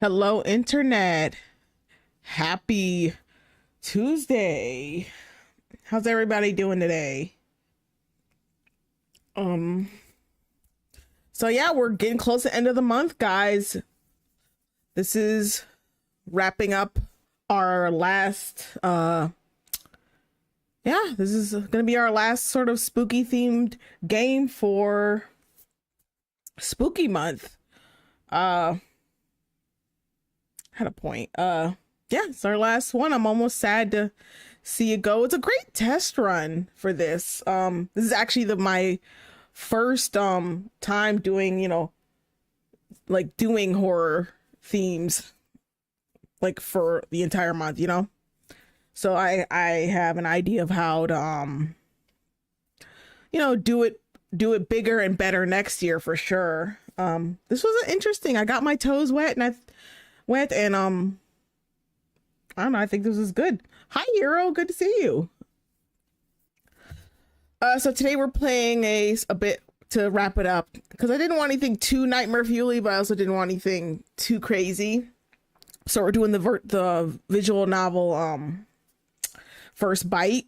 Hello, Internet. Happy Tuesday. How's everybody doing today? Um, so yeah, we're getting close to the end of the month, guys. This is wrapping up our last this is gonna be our last sort of spooky themed game for spooky month. Had a point. Yeah, it's our last one. I'm almost sad to see it go. It's a great test run for this. This is actually my first time doing, like doing horror themes like for the entire month, So I have an idea of how to do it bigger and better next year for sure. This was interesting. I got my toes wet and I don't know, I think this is good. Hi Hero, good to see you. So today we're playing a bit to wrap it up because I didn't want anything too Nightmare Fuel-y, but I also didn't want anything too crazy. So we're doing the visual novel First Bite.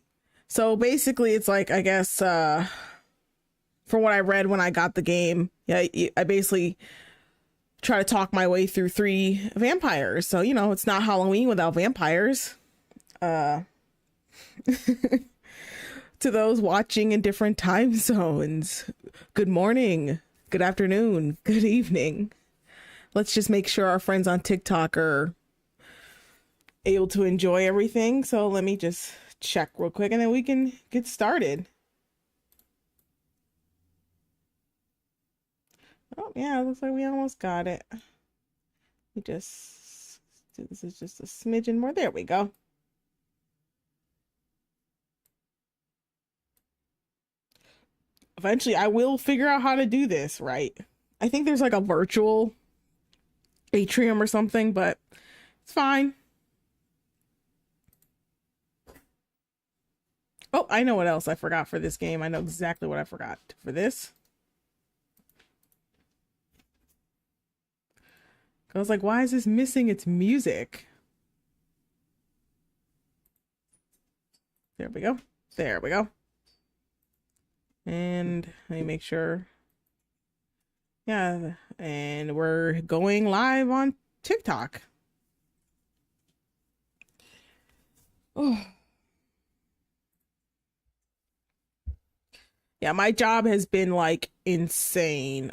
So basically it's like, I guess from what I read when I got the game, I basically try to talk my way through 3 vampires. So, it's not Halloween without vampires. To those watching in different time zones, good morning, good afternoon, good evening. Let's just make sure our friends on TikTok are able to enjoy everything. So let me just check real quick and then we can get started. Oh yeah, it looks like we almost got it. This is just a smidgen more. There we go. Eventually I will figure out how to do this right. I think there's like a virtual atrium or something, but it's fine. Oh, I know what else I forgot for this game. I know exactly what I forgot for this. I was like, why is this missing its music? There we go. There we go. And let me make sure. Yeah, and we're going live on TikTok. Oh. Yeah, my job has been like insane.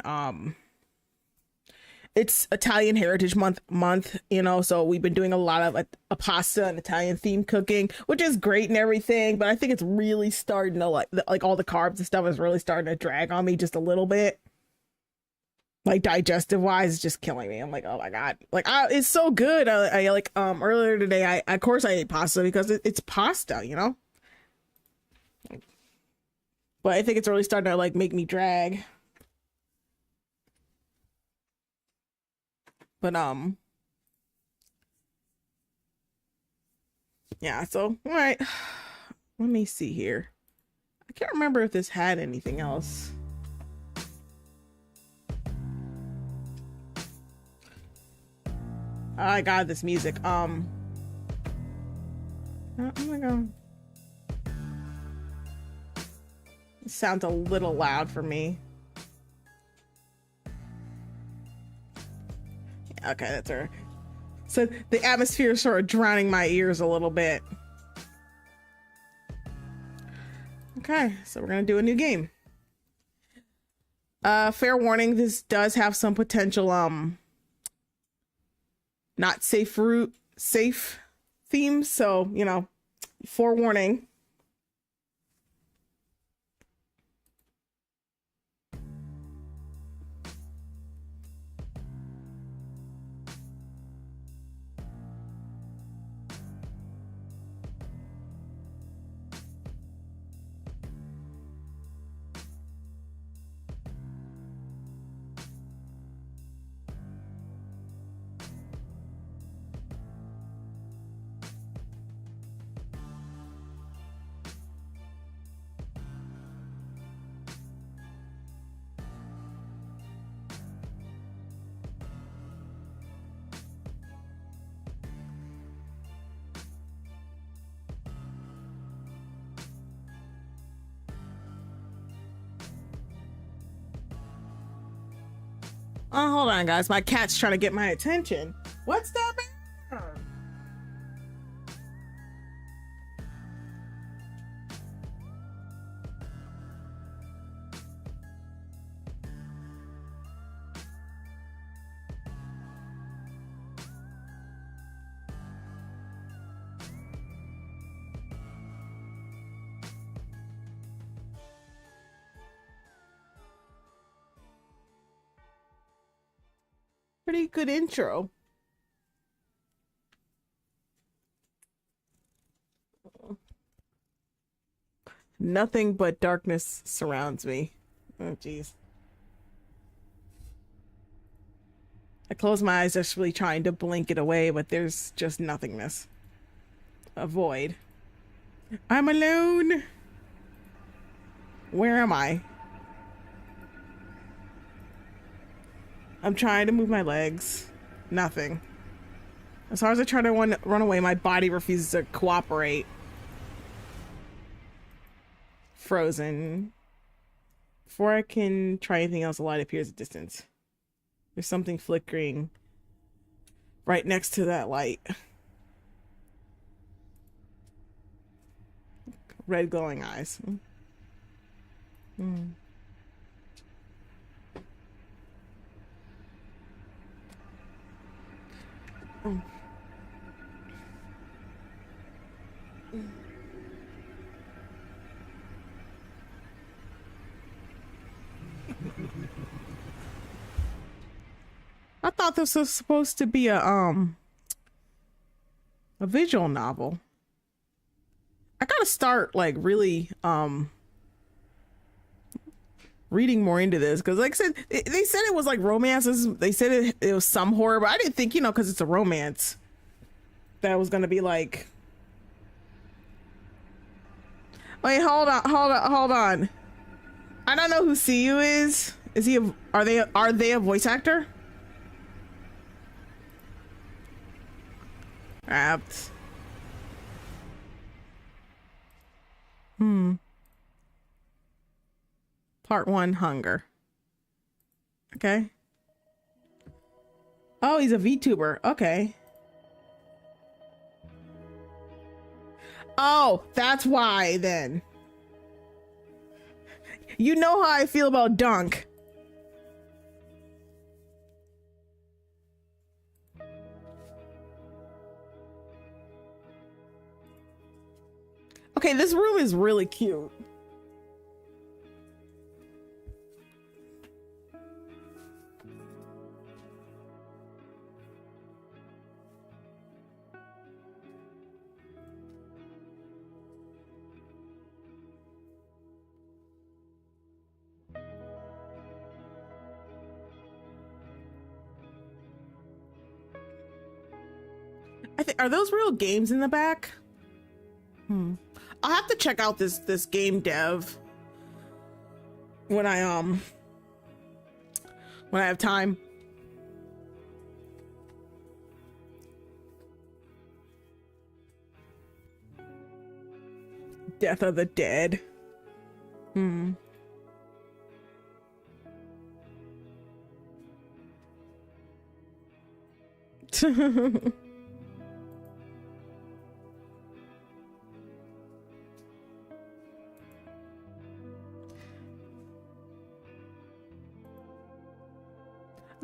It's Italian Heritage Month, you know, so we've been doing a lot of a pasta and Italian themed cooking, which is great and everything, but I think it's really starting to like all the carbs and stuff is really starting to drag on me just a little bit. Like digestive wise, it's just killing me. I'm like, oh my god, like it's so good. I like earlier today, I of course I ate pasta because it's pasta, you know. But I think it's really starting to like make me drag. But yeah, so all right. Let me see here. I can't remember if this had anything else. I got this music. Oh my god. It sounds a little loud for me. Okay, that's her. So the atmosphere is sort of drowning my ears a little bit. Okay, so we're gonna do a new game. Fair warning, this does have some potential not safe themes, so you know, forewarning. Oh, hold on, guys. My cat's trying to get my attention. What's that matter? Pretty good intro. Nothing but darkness surrounds me. Oh, jeez. I close my eyes, just really trying to blink it away, but there's just nothingness. A void. I'm alone. Where am I? I'm trying to move my legs. Nothing. As hard as I try to run away, my body refuses to cooperate. Frozen. Before I can try anything else, a light appears at distance. There's something flickering right next to that light. Red glowing eyes. Hmm. Oh. I thought this was supposed to be a visual novel. I gotta start like really reading more into this because like I said, they said it was like romances. They said it was some horror, but I didn't think, you know, because it's a romance, that was gonna be like, wait, hold on. I don't know who CU is. Is he are they a voice actor? Apt. Part 1, hunger. Okay. Oh, he's a VTuber. Okay. Oh, that's why then. You know how I feel about Dunk. Okay, this room is really cute. I think, are those real games in the back? I'll have to check out this game dev when I have time. Death of the Dead.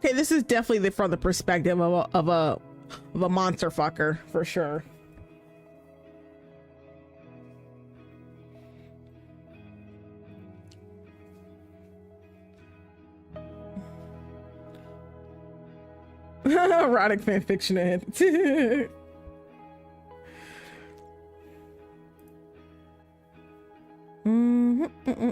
Okay, this is definitely from the perspective of a monster fucker for sure. Erotic fan fiction ahead. Mm-hmm.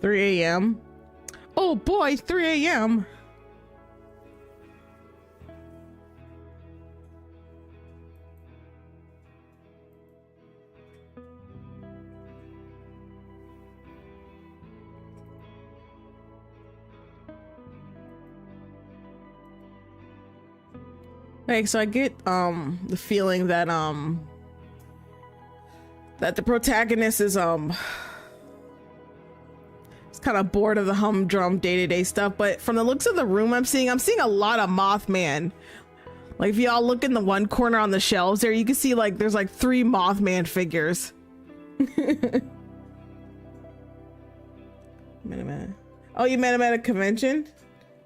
3 a.m. Oh boy, 3 a.m. Okay, so I get the feeling that that the protagonist is kind of bored of the humdrum day-to-day stuff, but from the looks of the room I'm seeing a lot of Mothman. Like if y'all look in the one corner on the shelves there, you can see like there's like 3 Mothman figures. Oh, you met him at a convention?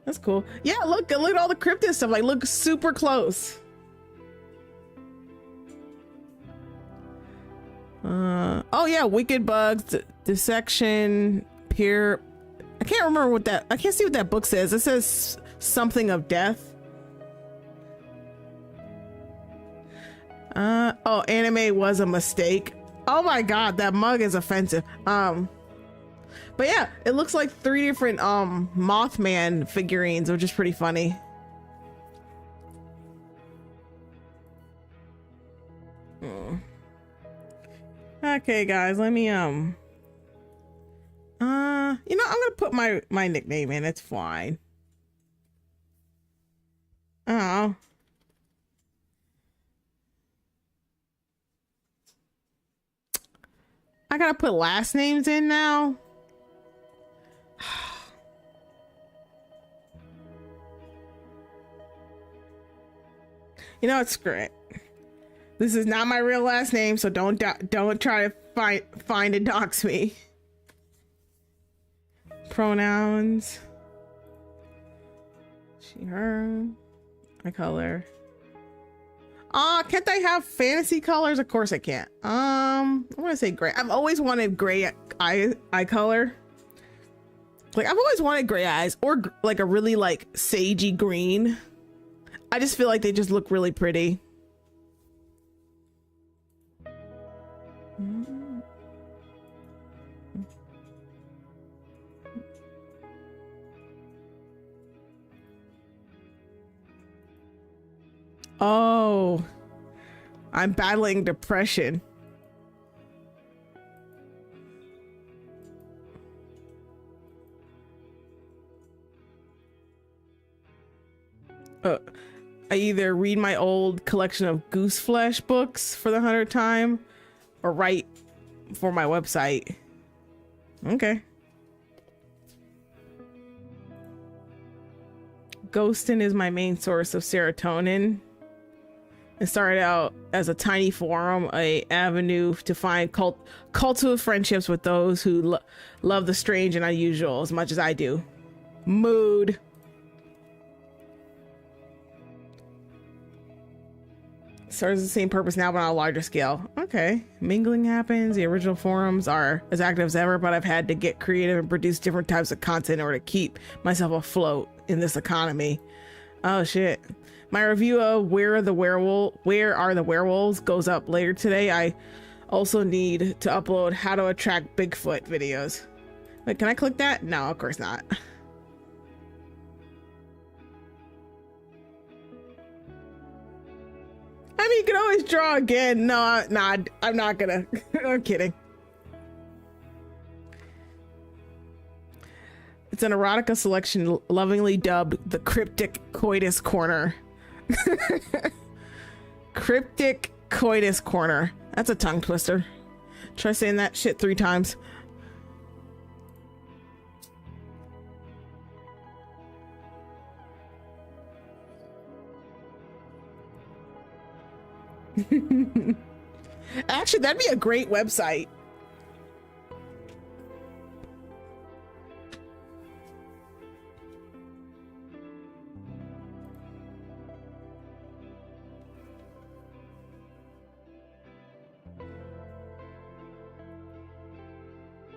That's cool. Yeah, look at all the cryptid stuff. Like look super close. Oh yeah, Wicked Bugs, Dissection, Peer. I can't remember what that. I can't see what that book says. It says something of death. Oh, anime was a mistake. Oh my god, that mug is offensive. But yeah, it looks like 3 different Mothman figurines, which is pretty funny. Okay, guys, let me you know, I'm gonna put my nickname in. It's fine. Oh. I gotta put last names in now. You know, it's great. This is not my real last name, so don't try to find and dox me. Pronouns. She, her. My color. Can't I have fantasy colors? Of course I can't. I want to say gray. I've always wanted gray eye color. Like I've always wanted gray eyes or like a really like sagey green. I just feel like they just look really pretty. Oh, I'm battling depression. I either read my old collection of Gooseflesh books for the 100th time or write for my website. Okay. Ghostin is my main source of serotonin. It started out as a tiny forum, a avenue to find cultural friendships with those who love the strange and unusual as much as I do. Mood. Serves the same purpose now, but on a larger scale. Okay. Mingling happens. The original forums are as active as ever, but I've had to get creative and produce different types of content in order to keep myself afloat in this economy. Oh shit. My review of Where Are the Werewolves goes up later today. I also need to upload How to Attract Bigfoot videos. Wait, can I click that? No, of course not. I mean, you can always draw again. No, nah, I'm not gonna. I'm kidding. It's an erotica selection lovingly dubbed the Cryptic Coitus Corner. Cryptic Coitus Corner. That's a tongue twister. Try saying that shit 3 times. Actually, that'd be a great website.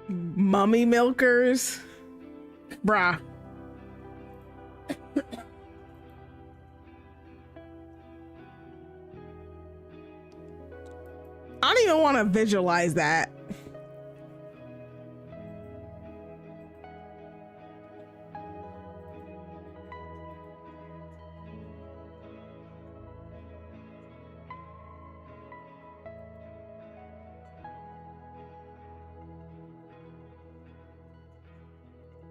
Mummy milkers. Bruh. I don't even want to visualize that.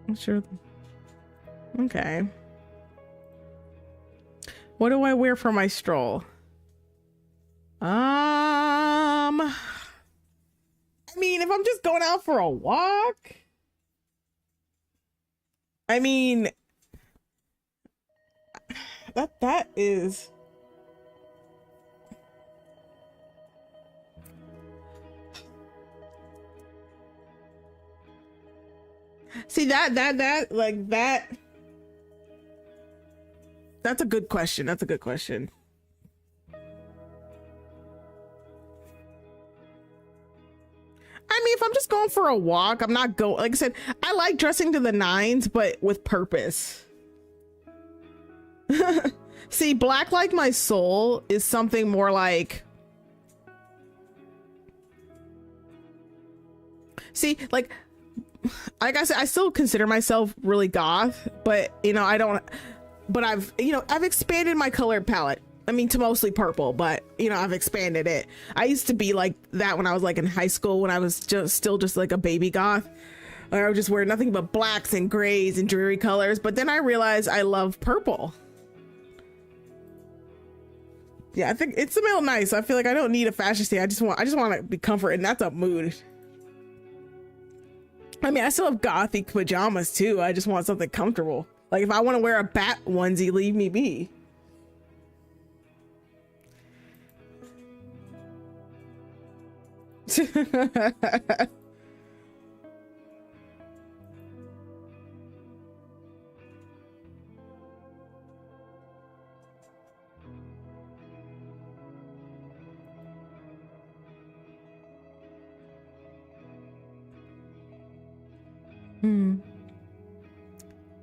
I'm sure. Okay. What do I wear for my stroll? I mean, if I'm just going out for a walk, I mean, that is. See that like that. That's a good question. That's a good question. I mean, if I'm just going for a walk, I'm not going, like I said, I like dressing to the nines, but with purpose. See, black like my soul is something more like, see, like I said, I still consider myself really goth, but you know, I don't, but I've expanded my color palette. I mean, to mostly purple, but you know, I've expanded it. I used to be like that when I was like in high school, when I was still just like a baby goth. I would just wear nothing but blacks and grays and dreary colors. But then I realized I love purple. Yeah, I think it's a real nice. I feel like I don't need a fashion state. I just want to be comfort, and that's a mood. I mean, I still have gothic pajamas too. I just want something comfortable. Like if I want to wear a bat onesie, leave me be.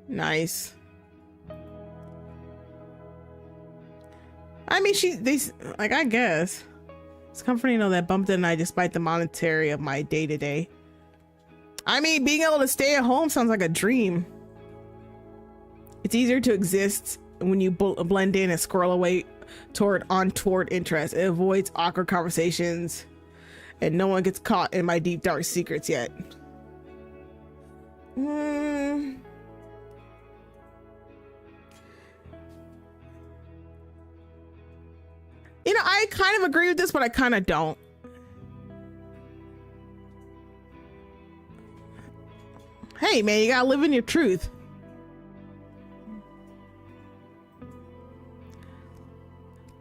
Nice. I mean, I guess it's comforting to know that Bumpton and I, despite the monetary of my day-to-day. I mean, being able to stay at home sounds like a dream. It's easier to exist when you blend in and scroll away toward untoward interests. It avoids awkward conversations, and no one gets caught in my deep dark secrets yet. You know, I kind of agree with this, but I kind of don't. Hey, man, you gotta live in your truth.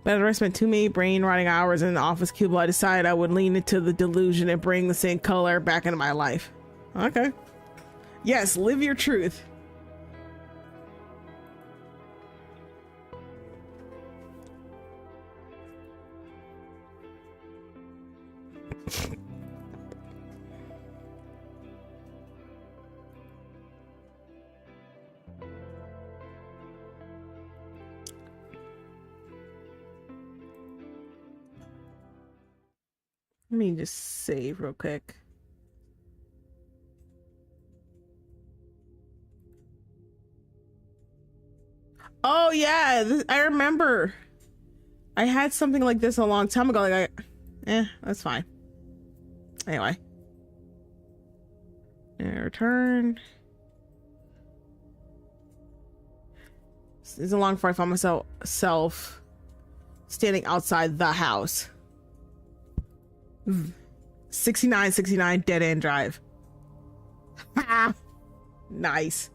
But after I spent too many brain rotting hours in the office cubicle, I decided I would lean into the delusion and bring the same color back into my life. Okay. Yes, live your truth. Let me just save real quick. Oh yeah, I remember. I had something like this a long time ago. Like, that's fine. Anyway, return. This isn't long before I found myself standing outside the house. 6969 Dead End Drive. Nice.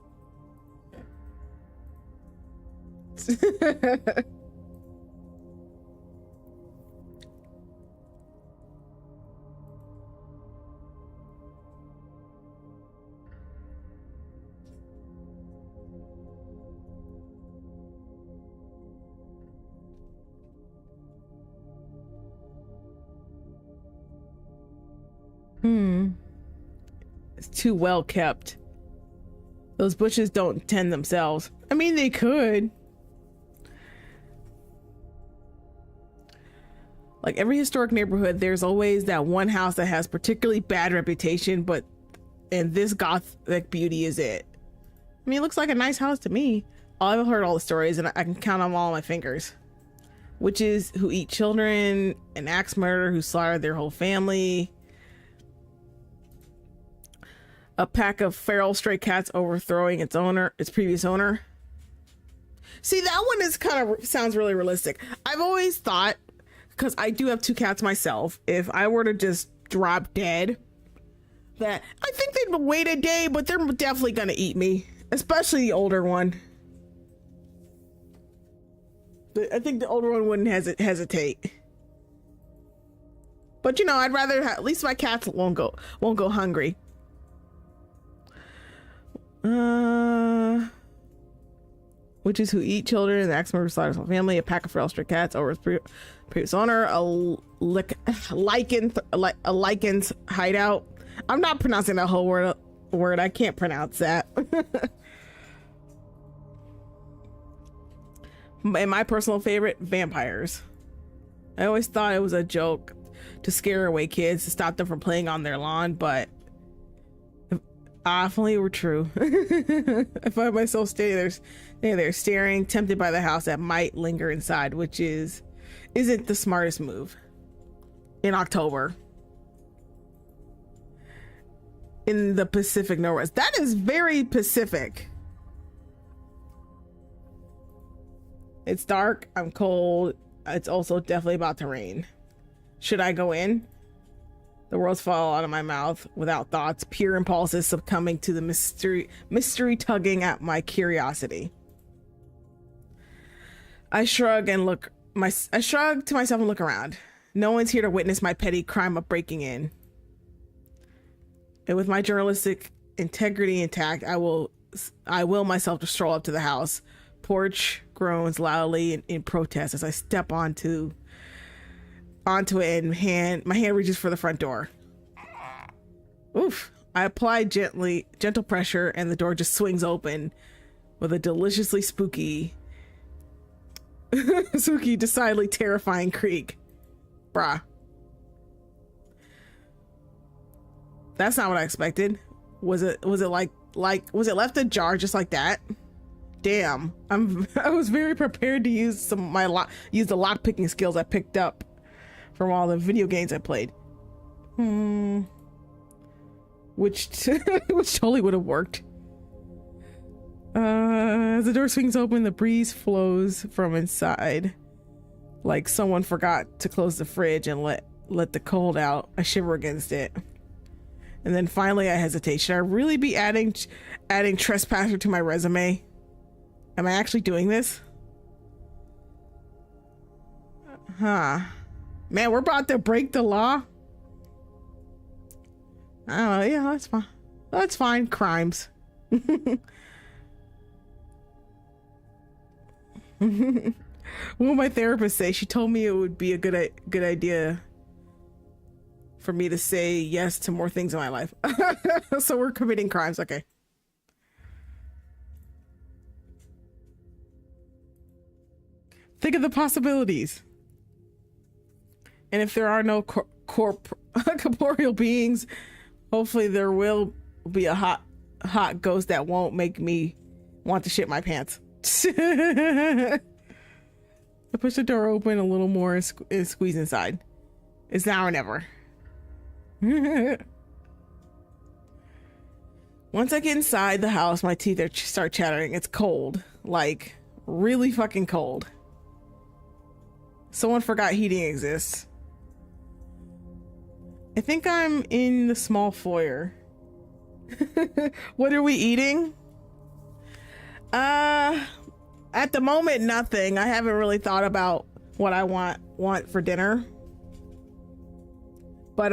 It's too well kept. Those bushes don't tend themselves. I mean, they could. Like every historic neighborhood, there's always that one house that has particularly bad reputation, and this gothic beauty is it. I mean, it looks like a nice house to me. I've heard all the stories and I can count them all on my fingers. Witches who eat children, an axe murderer who slaughtered their whole family, a pack of feral stray cats overthrowing its previous owner. See, that one is sounds really realistic. I've always thought, because I do have 2 cats myself, if I were to just drop dead, that I think they'd wait a day, but they're definitely gonna eat me, especially the older one. I think the older one wouldn't hesitate. But I'd rather at least my cats won't go hungry. Witches who eat children, the axe murderer slaughters whole family, a pack of feral stray cats over its previous owner, a lichen's hideout. I'm not pronouncing that whole word. I can't pronounce that. And my personal favorite, vampires. I always thought it was a joke to scare away kids to stop them from playing on their lawn, but if only were true. I find myself standing there staring, tempted by the house that might linger inside, which isn't the smartest move in October in the Pacific Northwest. That is very Pacific. It's dark, I'm cold. It's also definitely about to rain. Should I go in? The words fall out of my mouth without thoughts, pure impulses succumbing to the mystery tugging at my curiosity. I shrug to myself and look around. No one's here to witness my petty crime of breaking in. And with my journalistic integrity intact, I will myself to stroll up to the house. Porch groans loudly in protest as I step onto it, and my hand reaches for the front door. Oof. I apply gentle pressure, and the door just swings open with a deliciously spooky, decidedly terrifying creak. Bruh. That's not what I expected. Was it left ajar just like that? Damn. I was very prepared to use the lock picking skills I picked up from all the video games I played. Which totally would have worked. As the door swings open, the breeze flows from inside. Like someone forgot to close the fridge and let the cold out. I shiver against it. And then finally I hesitate. Should I really be adding trespasser to my resume? Am I actually doing this? Huh. Man, we're about to break the law. I don't know. Yeah, that's fine. That's fine. Crimes. What would my therapist say? She told me it would be a good idea for me to say yes to more things in my life. So we're committing crimes. Okay. Think of the possibilities. And if there are no corporeal beings, hopefully there will be a hot ghost that won't make me want to shit my pants. I push the door open a little more and squeeze inside. It's now or never. Once I get inside the house, my teeth start chattering. It's cold. Like, really fucking cold. Someone forgot heating exists. I think I'm in the small foyer. What are we eating? At the moment, nothing. I haven't really thought about what I want for dinner. But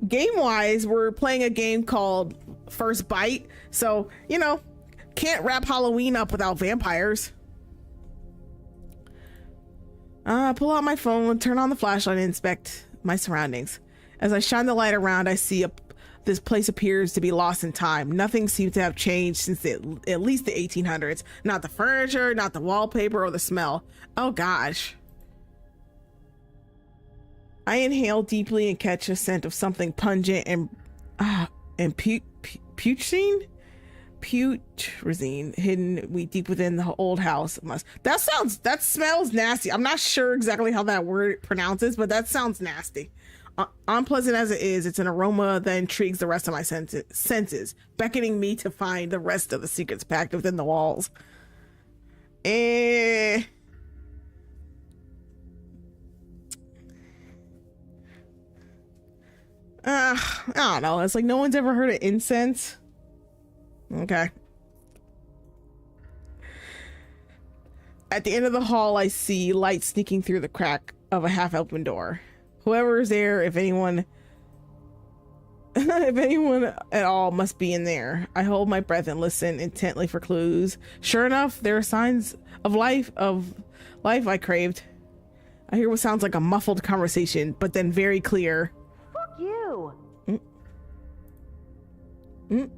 game wise, we're playing a game called First Bite. So, you know, can't wrap Halloween up without vampires. Pull out my phone, turn on the flashlight, and inspect my surroundings. As I shine the light around, I see this place appears to be lost in time. Nothing seems to have changed since at least the 1800s. Not the furniture, not the wallpaper, or the smell. Oh gosh. I inhale deeply and catch a scent of something pungent and putrescine hidden deep within the old house. That smells nasty. I'm not sure exactly how that word pronounces, but that sounds nasty. Unpleasant as it is, it's an aroma that intrigues the rest of my senses, beckoning me to find the rest of the secrets packed within the walls. I don't know. It's like no one's ever heard of incense. Okay. At the end of the hall, I see light sneaking through the crack of a half-open door. Whoever is there, if anyone at all, must be in there. I hold my breath and listen intently for clues. Sure enough, there are signs of life I craved. I hear what sounds like a muffled conversation, but then very clear. Fuck you.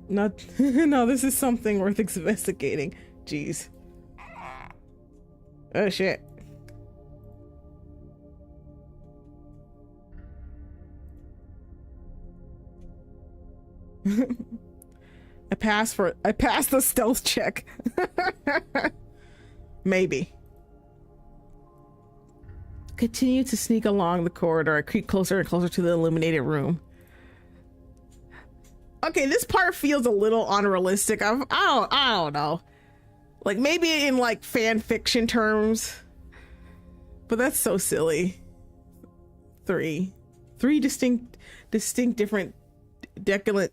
Not no, this is something worth investigating. Jeez. Oh shit. I passed the stealth check. Maybe. Continue to sneak along the corridor. I creep closer and closer to the illuminated room. Okay, this part feels a little unrealistic. I don't know. Like maybe in like fan fiction terms, but that's so silly. Three distinct different dissonant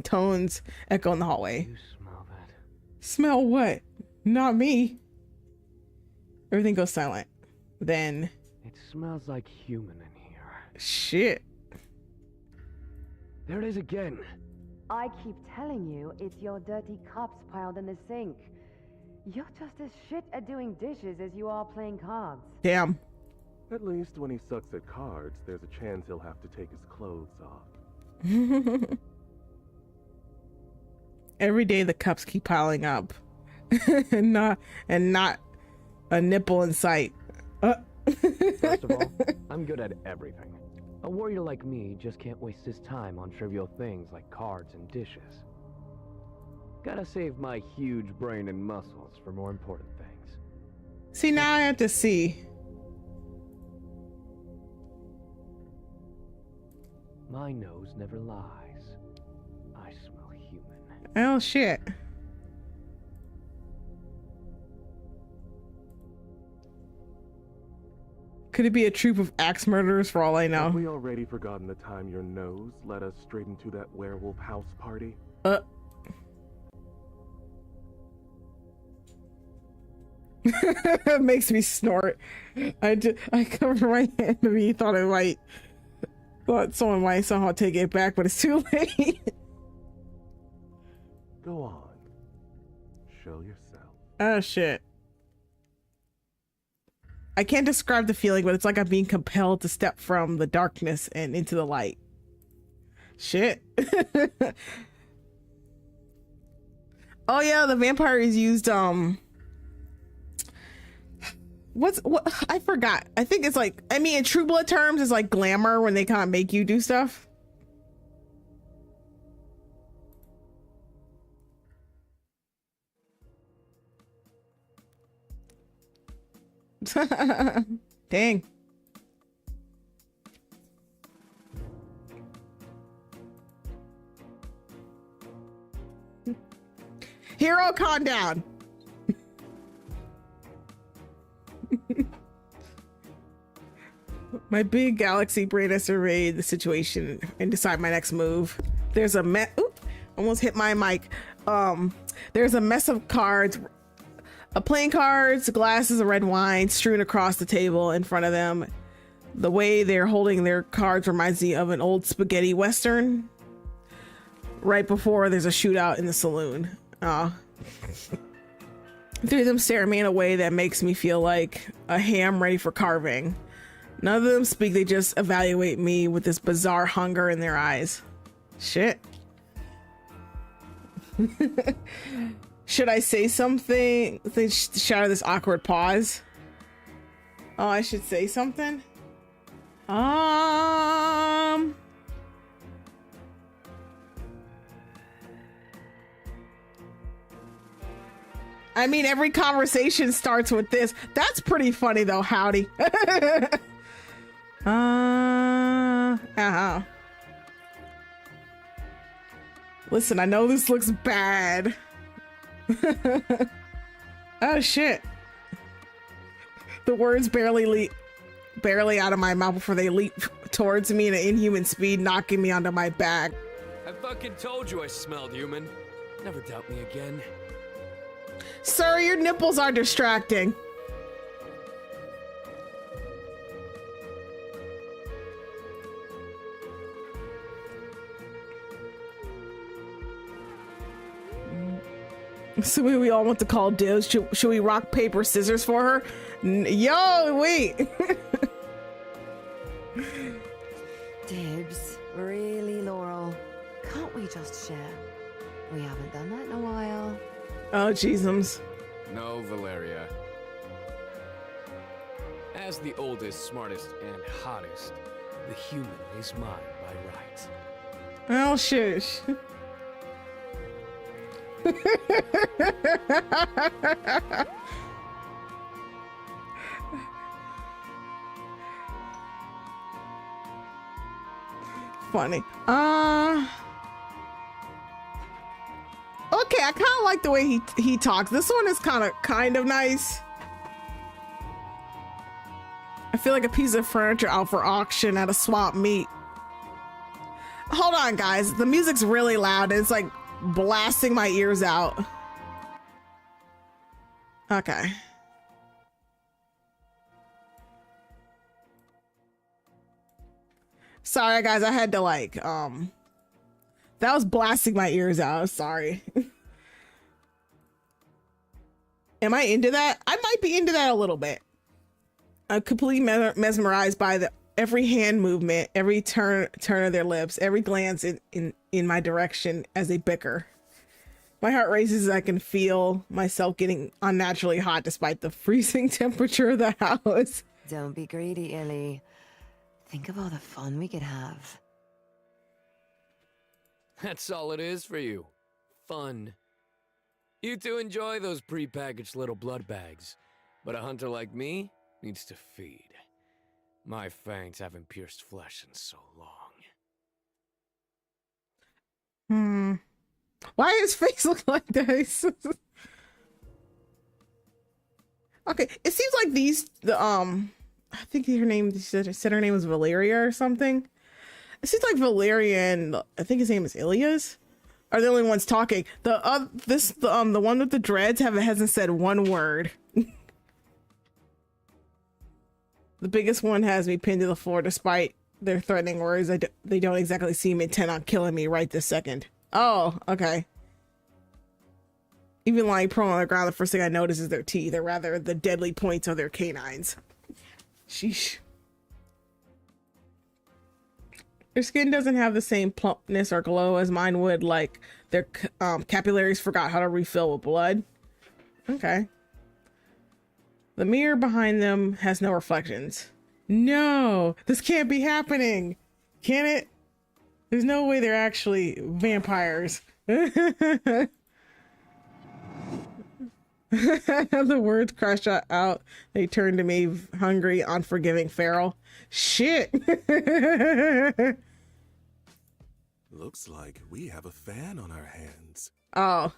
tones echo in the hallway. You smell that? Smell what? Not me. Everything goes silent. Then It smells like human in here. shit. There it is again. I keep telling you, it's your dirty cups piled in the sink. You're just as shit at doing dishes as you are playing cards. Damn. At least when he sucks at cards, there's a chance he'll have to take his clothes off. Every day the cups keep piling up. and not a nipple in sight. First of all, I'm good at everything. A warrior like me just can't waste his time on trivial things like cards and dishes. Gotta save my huge brain and muscles for more important things. See, now I have to see. My nose never lies. I smell human. Oh shit. Could it be a troop of axe murderers for all I know? Have we already forgotten the time your nose led us straight into that werewolf house party? It makes me snort. I covered my hand and he thought someone might somehow take it back, but it's too late. Go on. Show yourself. Oh shit. I can't describe the feeling, but it's like I'm being compelled to step from the darkness and into the light. Shit. Oh yeah, the vampires used what I forgot. I think it's like, I mean, in True Blood terms, it's like glamour when they kind of make you do stuff. Dang. Hero, calm down. My big galaxy brain has surveyed the situation and decide my next move. There's a mess. Almost hit my mic. There's a mess of cards, playing cards, glasses of red wine strewn across the table in front of them. The way they're holding their cards reminds me of an old spaghetti western. Right before there's a shootout in the saloon. Three of them stare at me in a way that makes me feel like a ham ready for carving. None of them speak, they just evaluate me with this bizarre hunger in their eyes. Shit. Should I say something? They shatter this awkward pause. Oh, I should say something? I mean, every conversation starts with this. That's pretty funny though, howdy. Listen, I know this looks bad. Oh shit. The words barely out of my mouth before they leap towards me at an inhuman speed, knocking me onto my back. I fucking told you I smelled human. Never doubt me again. Sir, your nipples are distracting. So we all want to call dibs. Should we rock, paper, scissors for her? Yo, wait. Dibs? Really, Laurel? Can't we just share? We haven't done that in a while. Oh, jeezums. No, Valeria. As the oldest, smartest, and hottest, the human is mine by right. Oh, shush. Funny. Okay, I kind of like the way he talks. This one is kind of nice. I feel like a piece of furniture out for auction at a swap meet. Hold on, guys. The music's really loud. It's like blasting my ears out. Okay. Sorry, guys. I had to like, that was blasting my ears out. I'm sorry. Am I into that? I might be into that a little bit. I'm completely mesmerized by every hand movement, every turn of their lips, every glance in my direction as they bicker. My heart races as I can feel myself getting unnaturally hot despite the freezing temperature of the house. Don't be greedy, Illy. Think of all the fun we could have. That's all it is for you. Fun. You two enjoy those pre-packaged little blood bags, but a hunter like me needs to feed. My fangs haven't pierced flesh in so long. Why does his face look like this? Okay, it seems like I think her name said her name was Valeria or something. It seems like Valeria and I think his name is Ilias are the only ones talking. The one with the dreads hasn't said one word. The biggest one has me pinned to the floor despite their threatening words. They don't exactly seem intent on killing me right this second. Oh, okay. Even lying prone on the ground, the first thing I notice is their teeth, or rather the deadly points of their canines. Sheesh. Their skin doesn't have the same plumpness or glow as mine would, like their capillaries forgot how to refill with blood. Okay. The mirror behind them has no reflections. No, this can't be happening. Can it? There's no way they're actually vampires. The words crash out. They turn to me, hungry, unforgiving, feral. Shit. Looks like we have a fan on our hands. Oh.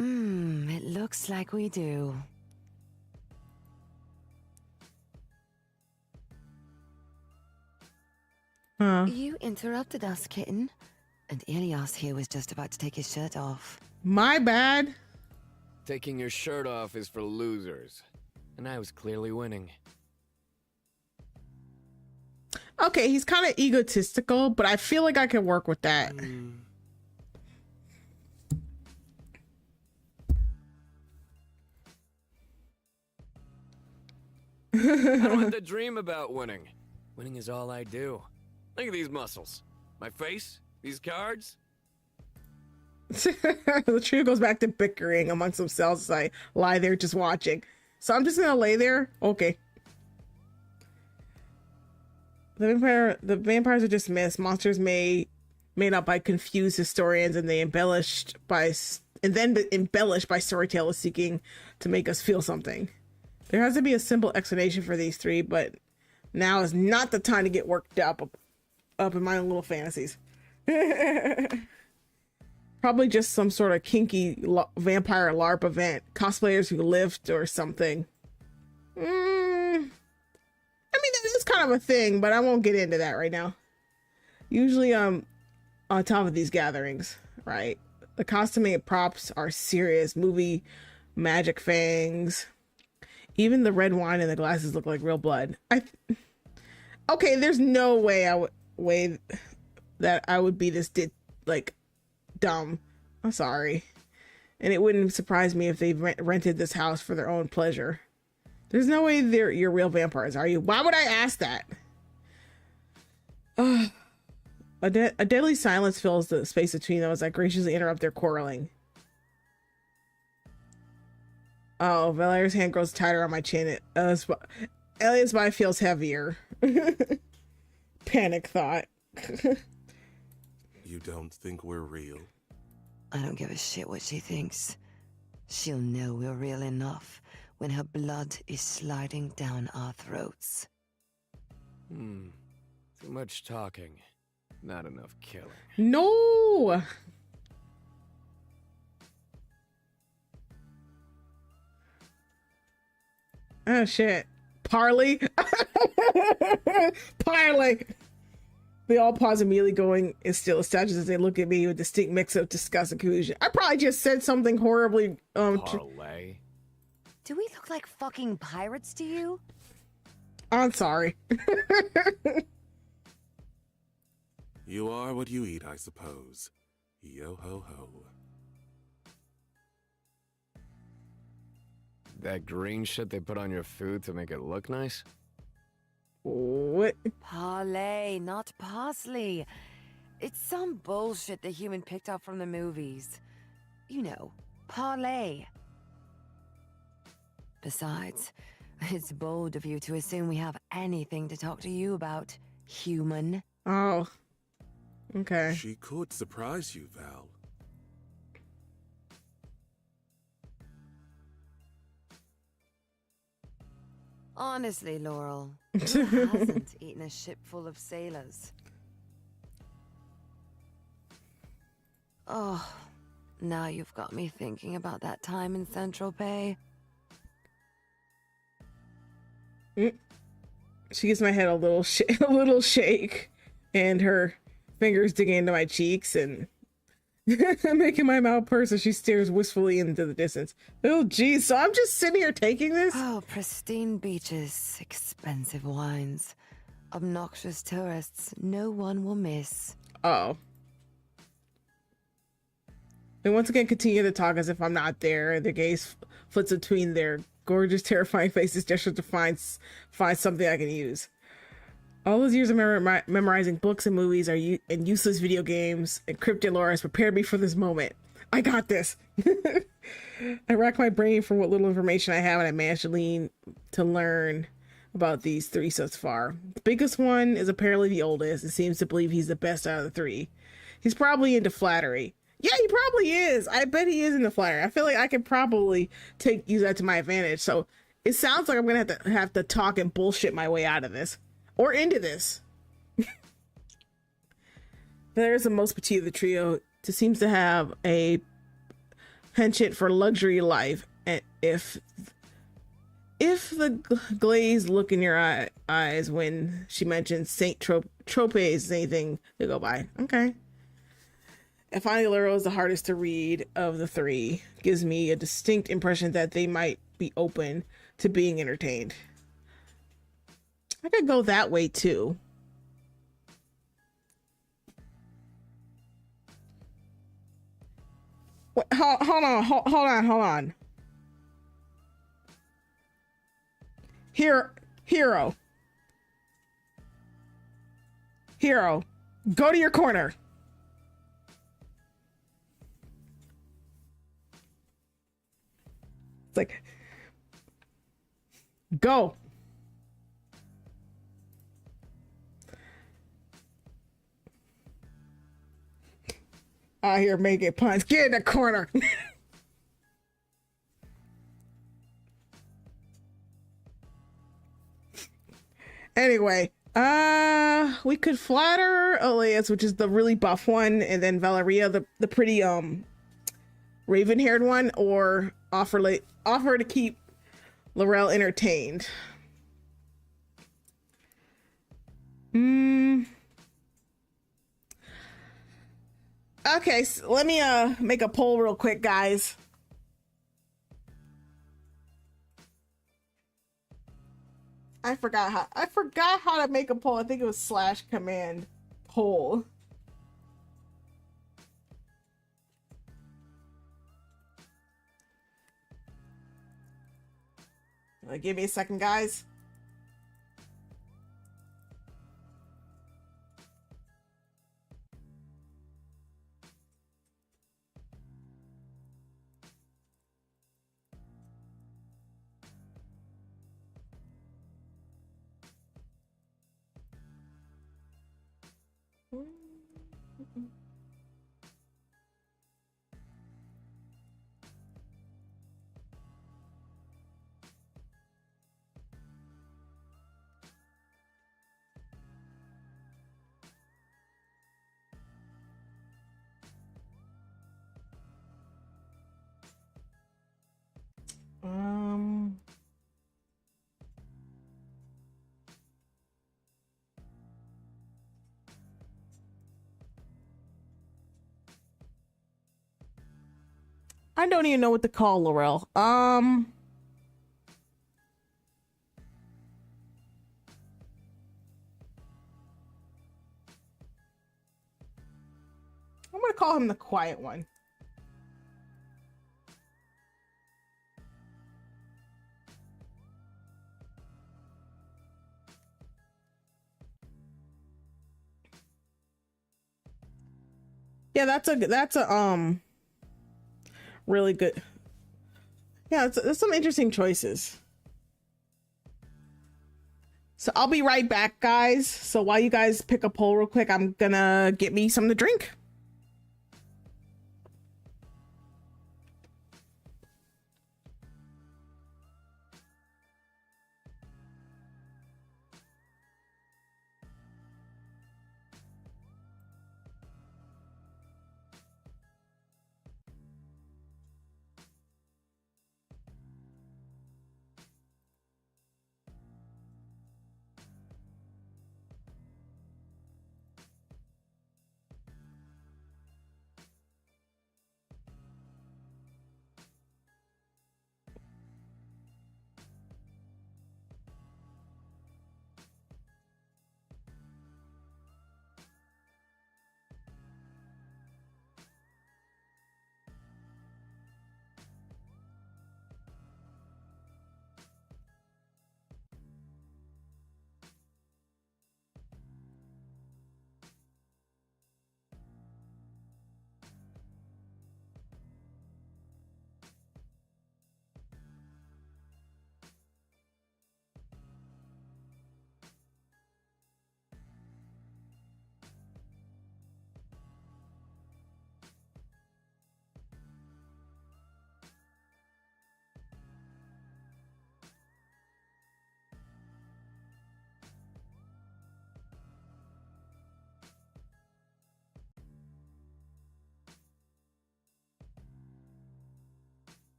It looks like we do. Huh. You interrupted us, kitten. And Ilias here was just about to take his shirt off. My bad. Taking your shirt off is for losers. And I was clearly winning. Okay, he's kind of egotistical, but I feel like I can work with that. I don't have to dream about winning. Winning is all I do. Look at these muscles. My face? These cards? The trio goes back to bickering amongst themselves as I lie there just watching. So I'm just gonna lay there. Okay. The vampires are dismissed. Monsters made up by confused historians, and they embellished by storytellers seeking to make us feel something. There has to be a simple explanation for these three, but now is not the time to get worked up in my own little fantasies. Probably just some sort of kinky vampire LARP event. Cosplayers who lived or something. I mean, that is kind of a thing, but I won't get into that right now. Usually I'm on top of these gatherings, right? The costuming props are serious. Movie magic fangs. Even the red wine in the glasses look like real blood. Okay, there's no way that I would be this dumb. I'm sorry. And it wouldn't surprise me if they rented this house for their own pleasure. There's no way you're real vampires, are you? Why would I ask that? A deadly silence fills the space between them as I graciously interrupt their quarreling. Oh, Valeria's hand grows tighter on my chin. Elia's body feels heavier. Panic thought. You don't think we're real? I don't give a shit what she thinks. She'll know we're real enough when her blood is sliding down our throats. Too much talking. Not enough killing. No! Oh shit. Parley? Parley! They all pause immediately, going as still as statues as they look at me with a distinct mix of disgust and confusion. I probably just said something horribly Parlay? Do we look like fucking pirates to you? I'm sorry. You are what you eat, I suppose. Yo ho ho. That green shit they put on your food to make it look nice? What? Parlay, not parsley. It's some bullshit the human picked up from the movies. You know, parlay. Besides, it's bold of you to assume we have anything to talk to you about, human. Oh. Okay. She could surprise you, Val. Honestly, Laurel, who hasn't eaten a ship full of sailors? Oh, now you've got me thinking about that time in Central Pay. She gives my head a little shake, and her fingers digging into my cheeks, and Making my mouth purse as she stares wistfully into the distance. Oh, geez. So I'm just sitting here taking this? Oh, pristine beaches, expensive wines, obnoxious tourists no one will miss. Oh. They once again continue to talk as if I'm not there. Their gaze flits between their gorgeous, terrifying faces, just to find something I can use. All those years of memorizing books and movies and useless video games and cryptid lore has prepared me for this moment. I got this. I rack my brain for what little information I have, and I managed to learn about these three so far. The biggest one is apparently the oldest and seems to believe he's the best out of the three. He's probably into flattery. Yeah, he probably is. I bet he is into flattery. I feel like I could probably use that to my advantage. So it sounds like I'm gonna have to talk and bullshit my way out of this. Or into this. There's the most petite of the trio. It seems to have a penchant for luxury life. And if the glazed look in your eyes when she mentions Saint Tropez is anything to go by. Okay. And finally, Lero is the hardest to read of the three. Gives me a distinct impression that they might be open to being entertained. I could go that way too. Wait, hold on. Hero, go to your corner. It's like, go. Out here making puns. Get in the corner. Anyway, we could flatter Elias, which is the really buff one, and then Valeria, the pretty raven-haired one, or offer to keep Laurel entertained. Okay, so let me make a poll real quick, guys. I forgot how to make a poll. I think it was /command poll. Give me a second, guys. I don't even know what to call Laurel. I'm gonna call him the quiet one. Yeah, that's a really good. Yeah, there's some interesting choices. So I'll be right back, guys. So while you guys pick a poll real quick, I'm gonna get me something to drink.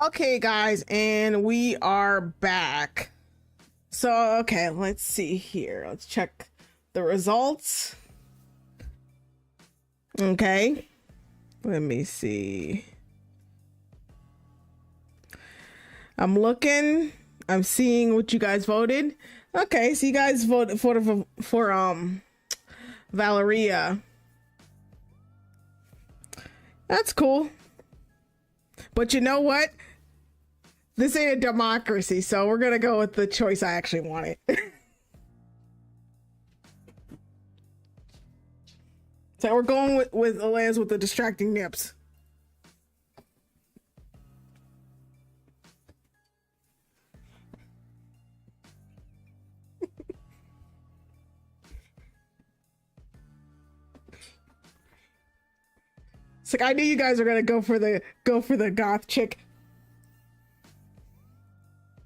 Okay, guys, and we are back. So, okay, let's see here. Let's check the results. Okay. Let me see. I'm looking. I'm seeing what you guys voted. Okay, so you guys voted for Valeria. That's cool. But you know what? This ain't a democracy, so we're gonna go with the choice I actually wanted. So we're going with Alez with the distracting nips. It's like I knew you guys were gonna go for the goth chick.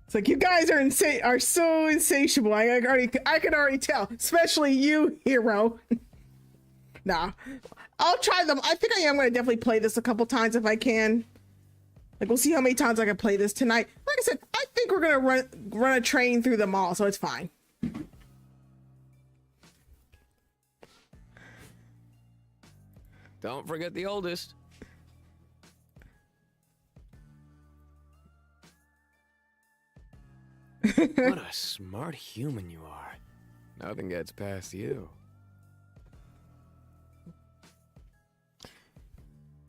It's like you guys are so insatiable. I can already tell, especially you, Hero. Nah, I'll try them. I think I am gonna definitely play this a couple times if I can. Like we'll see how many times I can play this tonight. Like I said, I think we're gonna run a train through them all, so it's fine. Don't forget the oldest. What a smart human you are. Nothing gets past you.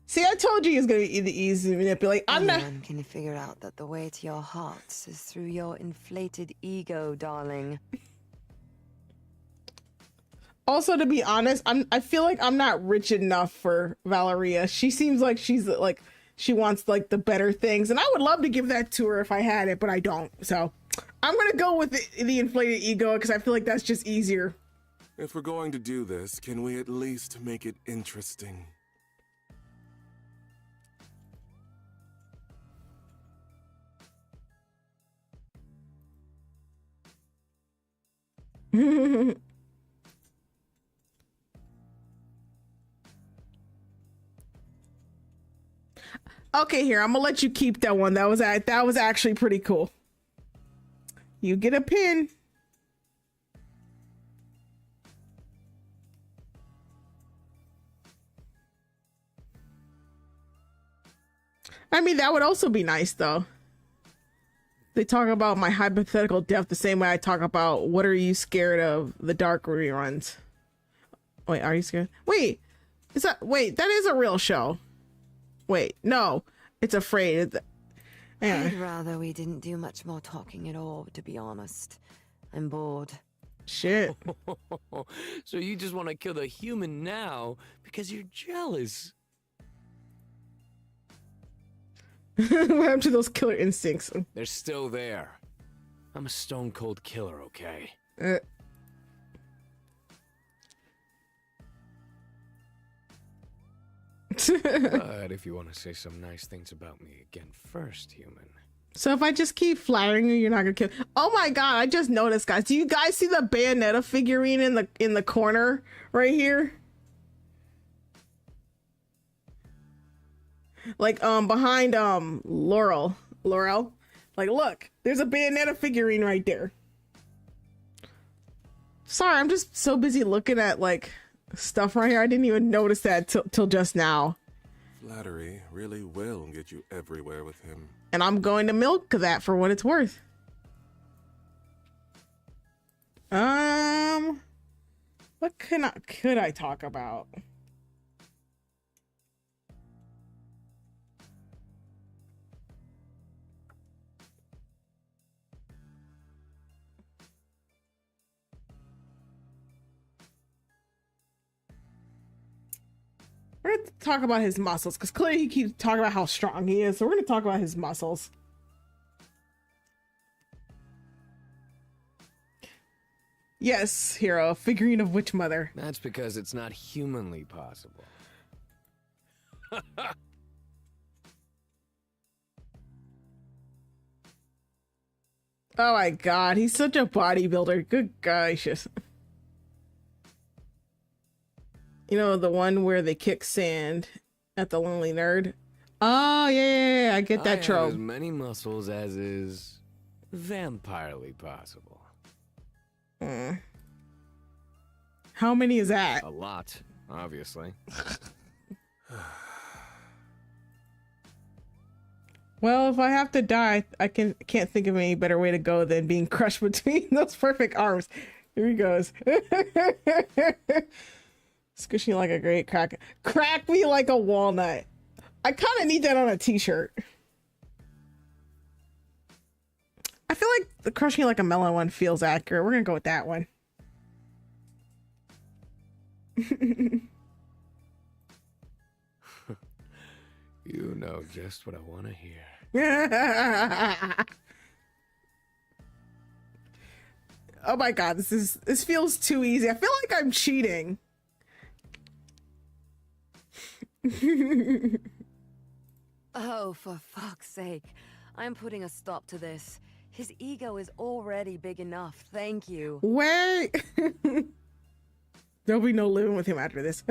See, I told you he was gonna be easy to manipulate. I'm not. Anyone can figure out that the way to your hearts is through your inflated ego, darling. Also, to be honest, I feel like I'm not rich enough for Valeria. She seems like she wants like the better things, and I would love to give that to her if I had it, but I don't. So I'm gonna go with the inflated ego because I feel like that's just easier. If we're going to do this, can we at least make it interesting? Okay, here, I'm gonna let you keep that one. That was actually pretty cool. You get a pin. I mean, that would also be nice though. They talk about my hypothetical death the same way I talk about what are you scared of the dark reruns. Wait, are you scared? Wait, that is a real show. Wait, no, it's Afraid. I'd rather we didn't do much more talking at all, to be honest. I'm bored. Shit. So you just want to kill the human now because you're jealous. What happened to those killer instincts? They're still there. I'm a stone cold killer, okay? But if you want to say some nice things about me again first, human. So if I just keep flattering you, you're not gonna kill. Oh my god! I just noticed, guys. Do you guys see the Bayonetta figurine in the corner right here? Like behind Laurel. Like look, there's a Bayonetta figurine right there. Sorry, I'm just so busy looking at like stuff right here. I didn't even notice that till just now. Flattery really will get you everywhere with him. And I'm going to milk that for what it's worth. What could I talk about? We're going to talk about his muscles, because clearly he keeps talking about how strong he is, so we're going to talk about his muscles. Yes, Hero, a figurine of Witch Mother. That's because it's not humanly possible. Oh my god, he's such a bodybuilder. Good gracious. You know, the one where they kick sand at the Lonely Nerd? Oh, yeah. I get that I have as trope. many muscles as is vampirely possible. How many is that? A lot, obviously. Well, if I have to die, I can't think of any better way to go than being crushed between those perfect arms. Here he goes. Squish me like a great crack. Crack me like a walnut. I kind of need that on a t-shirt. I feel like the crush me like a melon one feels accurate. We're gonna go with that one. You know just what I want to hear. Oh my god, this feels too easy. I feel like I'm cheating. Oh, for fuck's sake. I'm putting a stop to this. His ego is already big enough, thank you. Wait. There'll be no living with him after this.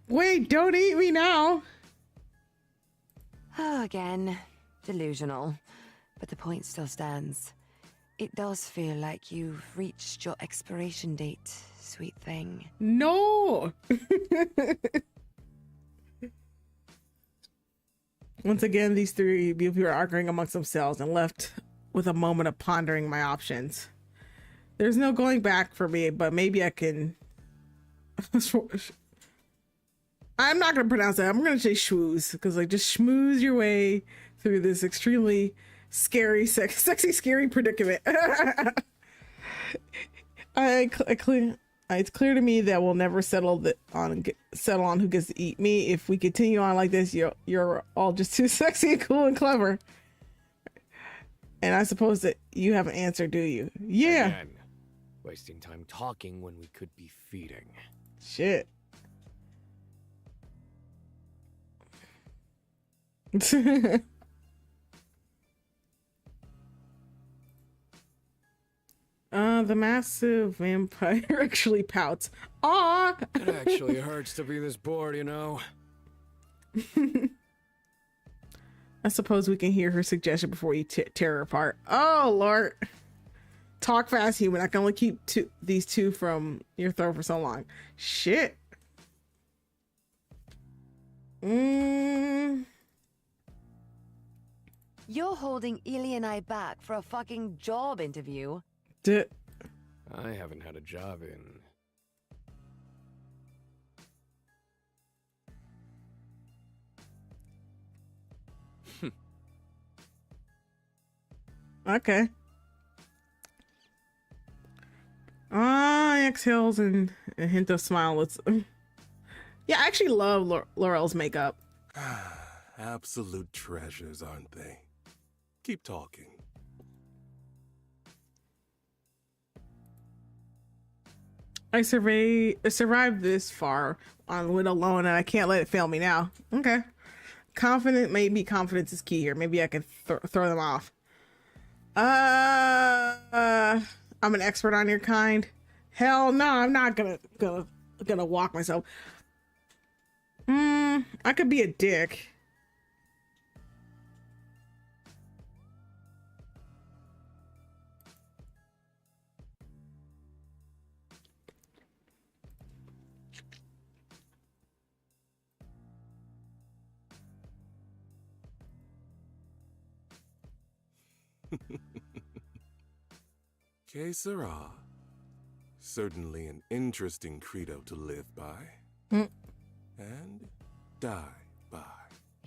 Wait, don't eat me now. Oh, again, delusional. But the point still stands. It does feel like you've reached your expiration date, sweet thing. No. Once again, these three people are arguing amongst themselves and left with a moment of pondering my options. There's no going back for me, but maybe I can... I'm not going to pronounce that. I'm going to say schmooze, because like just schmooze your way through this extremely scary, sexy, scary predicament. It's clear to me that we'll never settle on who gets to eat me. If we continue on like this, you're all just too sexy, cool, and clever. And I suppose that you have an answer, do you? Yeah. Again, wasting time talking when we could be feeding. Shit. The massive vampire actually pouts. Aw! It actually hurts to be this bored, you know? I suppose we can hear her suggestion before we tear her apart. Oh, Lord. Talk fast, human. I can only keep these two from your throat for so long. Shit. You're holding Ely and I back for a fucking job interview. I haven't had a job in... Okay. Exhales and a hint of smile. Yeah, I actually love Laurel's makeup. Absolute treasures, aren't they? Keep talking. I survived this far on Wit alone, and I can't let it fail me now. Okay. Maybe confidence is key here. Maybe I can throw them off. I'm an expert on your kind. Hell no, I'm not gonna walk myself. I could be a dick. Que sera? Certainly an interesting credo to live by. And die by.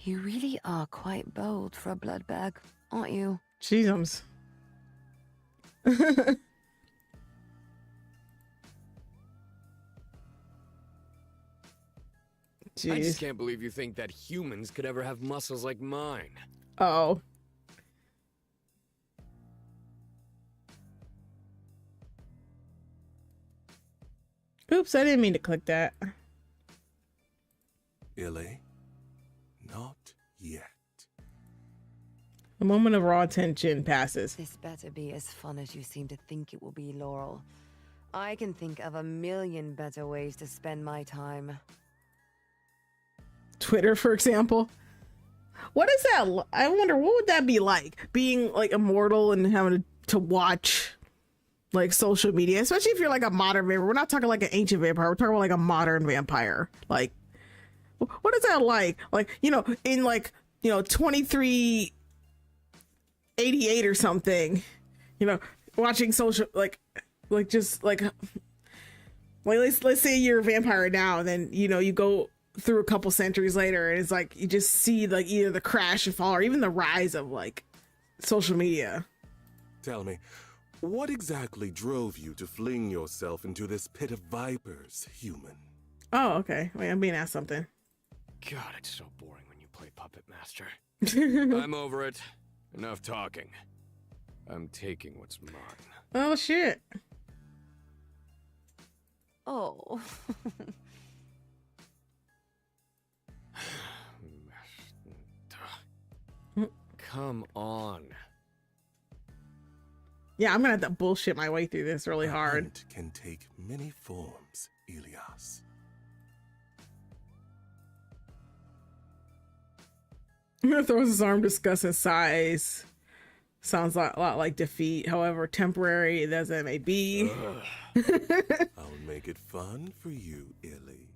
You really are quite bold for a blood bag, aren't you? Jeezums. I just can't believe you think that humans could ever have muscles like mine. Oh. Oops, I didn't mean to click that. Illy? Not yet. A moment of raw tension passes. This better be as fun as you seem to think it will be, Laurel. I can think of a million better ways to spend my time. Twitter, for example. What is that? I wonder what would that be like, being like immortal and having to watch like social media, especially if you're like a modern vampire. We're not talking like an ancient vampire. We're talking about like a modern vampire. Like, what is that like? Like, you know, in like, you know, 2388 or something, you know, watching social, like just like let's say you're a vampire now, and then, you know, you go through a couple centuries later and it's like you just see like either the crash and fall or even the rise of like social media. Tell me, what exactly drove you to fling yourself into this pit of vipers, human? Oh, okay. Wait, I'm being asked something. God, it's so boring when you play Puppet Master. I'm over it. Enough talking. I'm taking what's mine. Oh shit. Oh. Come on. Yeah, I'm gonna have to bullshit my way through this really hard. Hunt can take many forms, Ilias. Throws his arm, discussing size. Sounds a lot like defeat, however temporary as it may be. I'll make it fun for you, Illy.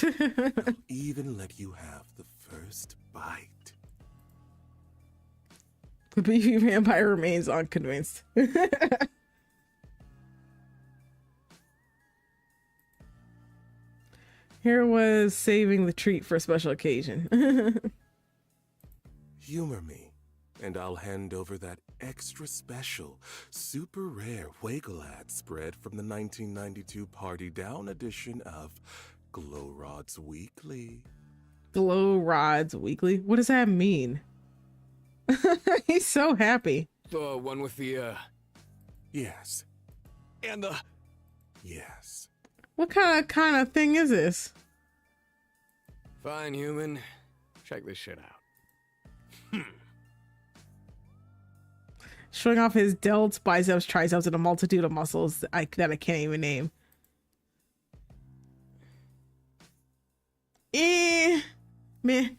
I'll even let you have the first bite. The beefy vampire remains unconvinced. Here was saving the treat for a special occasion. Humor me, and I'll hand over that extra special, super rare Wagelad spread from the 1992 Party Down edition of Glow Rods Weekly. Glow Rods Weekly? What does that mean? He's so happy. The one with the, Yes, and the... yes. What kind of thing is this? Fine, human. Check this shit out. Showing off his delts, biceps, triceps, and a multitude of muscles that I can't even name. Man.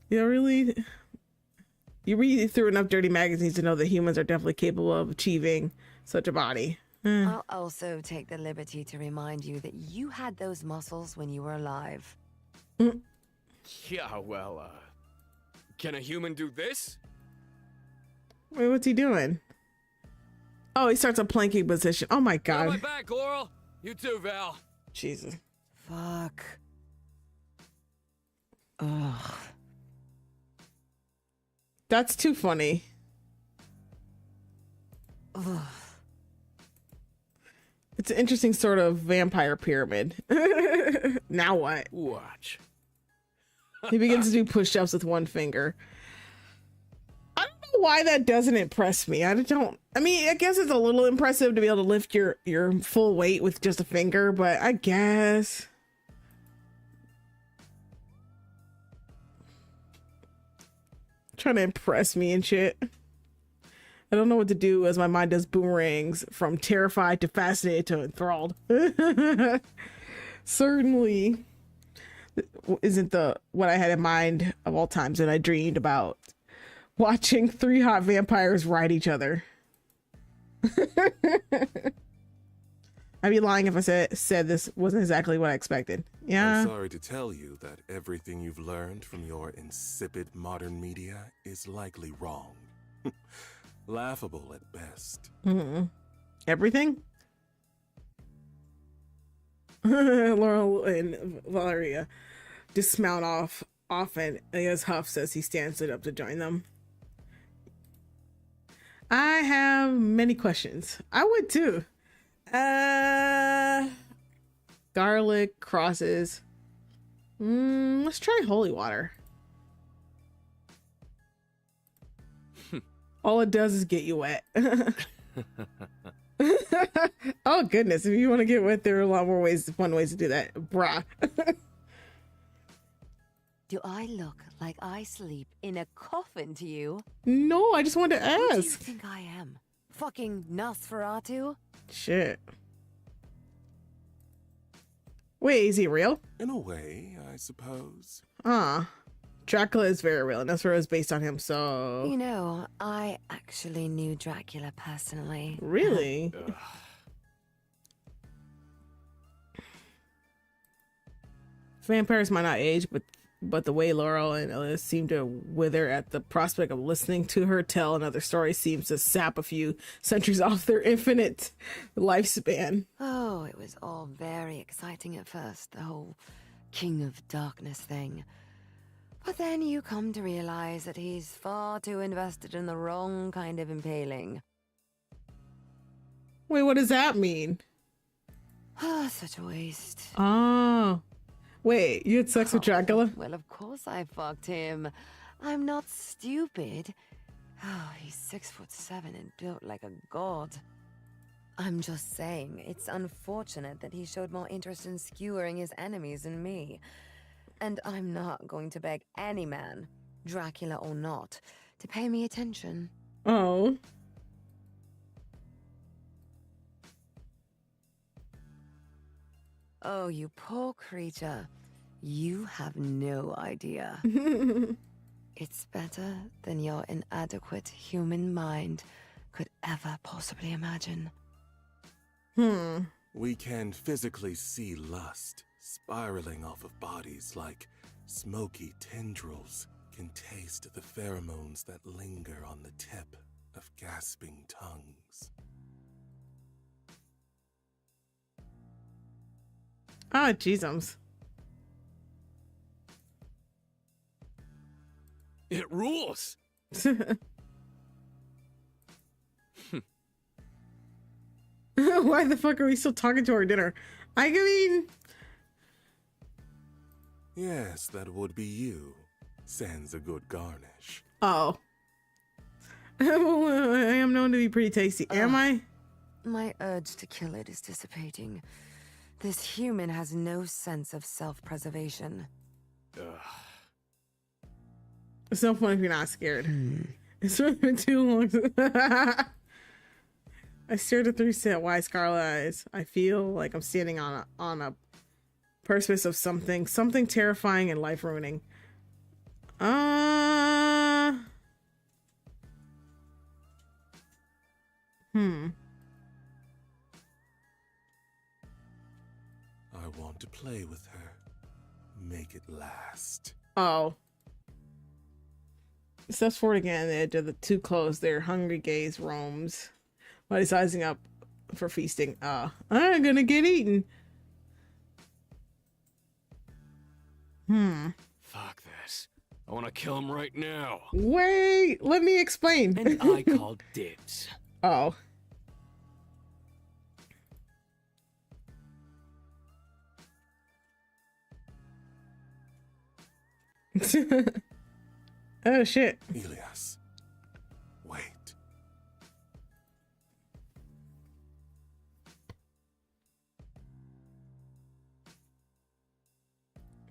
You really... You read through enough dirty magazines to know that humans are definitely capable of achieving such a body. I'll also take the liberty to remind you that you had those muscles when you were alive. Yeah, well, can a human do this? Wait, what's he doing? Oh, he starts a planking position. Oh my Got my god. back, Laurel. You too, Val. Jesus. Fuck. Ugh. That's too funny. Ugh. It's an interesting sort of vampire pyramid. Now what? Watch. He begins to do push-ups with one finger. I don't know why that doesn't impress me. I mean, I guess it's a little impressive to be able to lift your full weight with just a finger, but I guess. Trying to impress me and shit. I don't know what to do as my mind does boomerangs from terrified to fascinated to enthralled. Certainly isn't what I had in mind of all times when I dreamed about watching three hot vampires ride each other. I'd be lying if I said this wasn't exactly what I expected. Yeah. I'm sorry to tell you that everything you've learned from your insipid modern media is likely wrong. Laughable at best. Everything? Laurel and Valeria dismount often as Huff says he stands up to join them. I have many questions. I would too. Garlic, crosses. Let's try holy water. All it does is get you wet. Oh goodness, if you want to get wet, there are a lot more fun ways to do that. Brah. Do I look like I sleep in a coffin to you? No, I just wanted to Who do you ask. think I am? Fucking Nosferatu? Shit. Wait, is he real? In a way, I suppose. Dracula is very real, and Nosferatu is based on him, so... You know, I actually knew Dracula personally. Really? Vampires might not age, but the way Laurel and Elias seem to wither at the prospect of listening to her tell another story seems to sap a few centuries off their infinite lifespan. Oh, it was all very exciting at first, the whole King of Darkness thing. But then you come to realize that he's far too invested in the wrong kind of impaling. Wait, what does that mean? Ah, such a waste. Oh. Wait, you had sex with Dracula? Well, of course I fucked him. I'm not stupid. Oh, he's 6'7" and built like a god. I'm just saying, it's unfortunate that he showed more interest in skewering his enemies than me. And I'm not going to beg any man, Dracula or not, to pay me attention. Oh. Oh, you poor creature. You have no idea. It's better than your inadequate human mind could ever possibly imagine. We can physically see lust spiraling off of bodies like smoky tendrils, can taste the pheromones that linger on the tip of gasping tongues. Ah, jeezums. It rules! Why the fuck are we still talking to our dinner? I mean... Yes, that would be you. Sans a good garnish. Oh. Well, I am known to be pretty tasty. Am I? My urge to kill it is dissipating. This human has no sense of self-preservation. It's no fun if you're not scared. It's really been too long. I stare at the three wide scarlet eyes. I feel like I'm standing on a precipice of something terrifying and life ruining. I want to play with her. Make it last. Oh. Steps forward again. The edge of the two closed. Their hungry gaze roams. While he's sizing up for feasting. I'm gonna get eaten. Fuck this. I want to kill him right now. Wait, let me explain. And I call dibs. Oh. Oh shit. Elias, wait.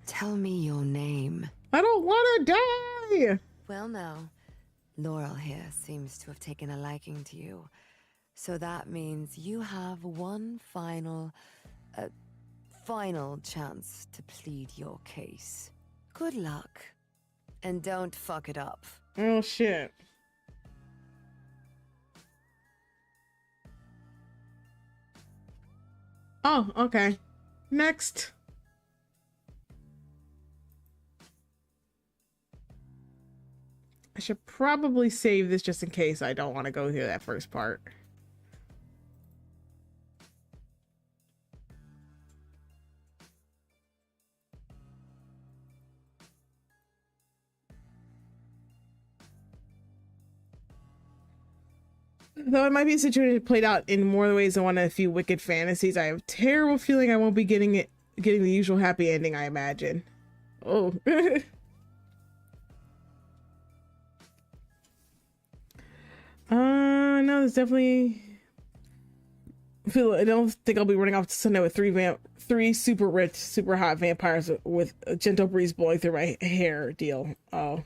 Tell me your name. I don't want to die. Well, now, Laurel here seems to have taken a liking to you. So that means you have one final chance to plead your case. Good luck. And don't fuck it up. Oh shit. Oh, okay. Next. I should probably save this just in case I don't want to go through that first part. Though it might be a situation played out in more ways than one of a few wicked fantasies, I have a terrible feeling I won't be getting the usual happy ending, I imagine. Oh. No, there's definitely... I don't think I'll be running off to Sunday with three super rich, super hot vampires with a gentle breeze blowing through my hair deal. Oh.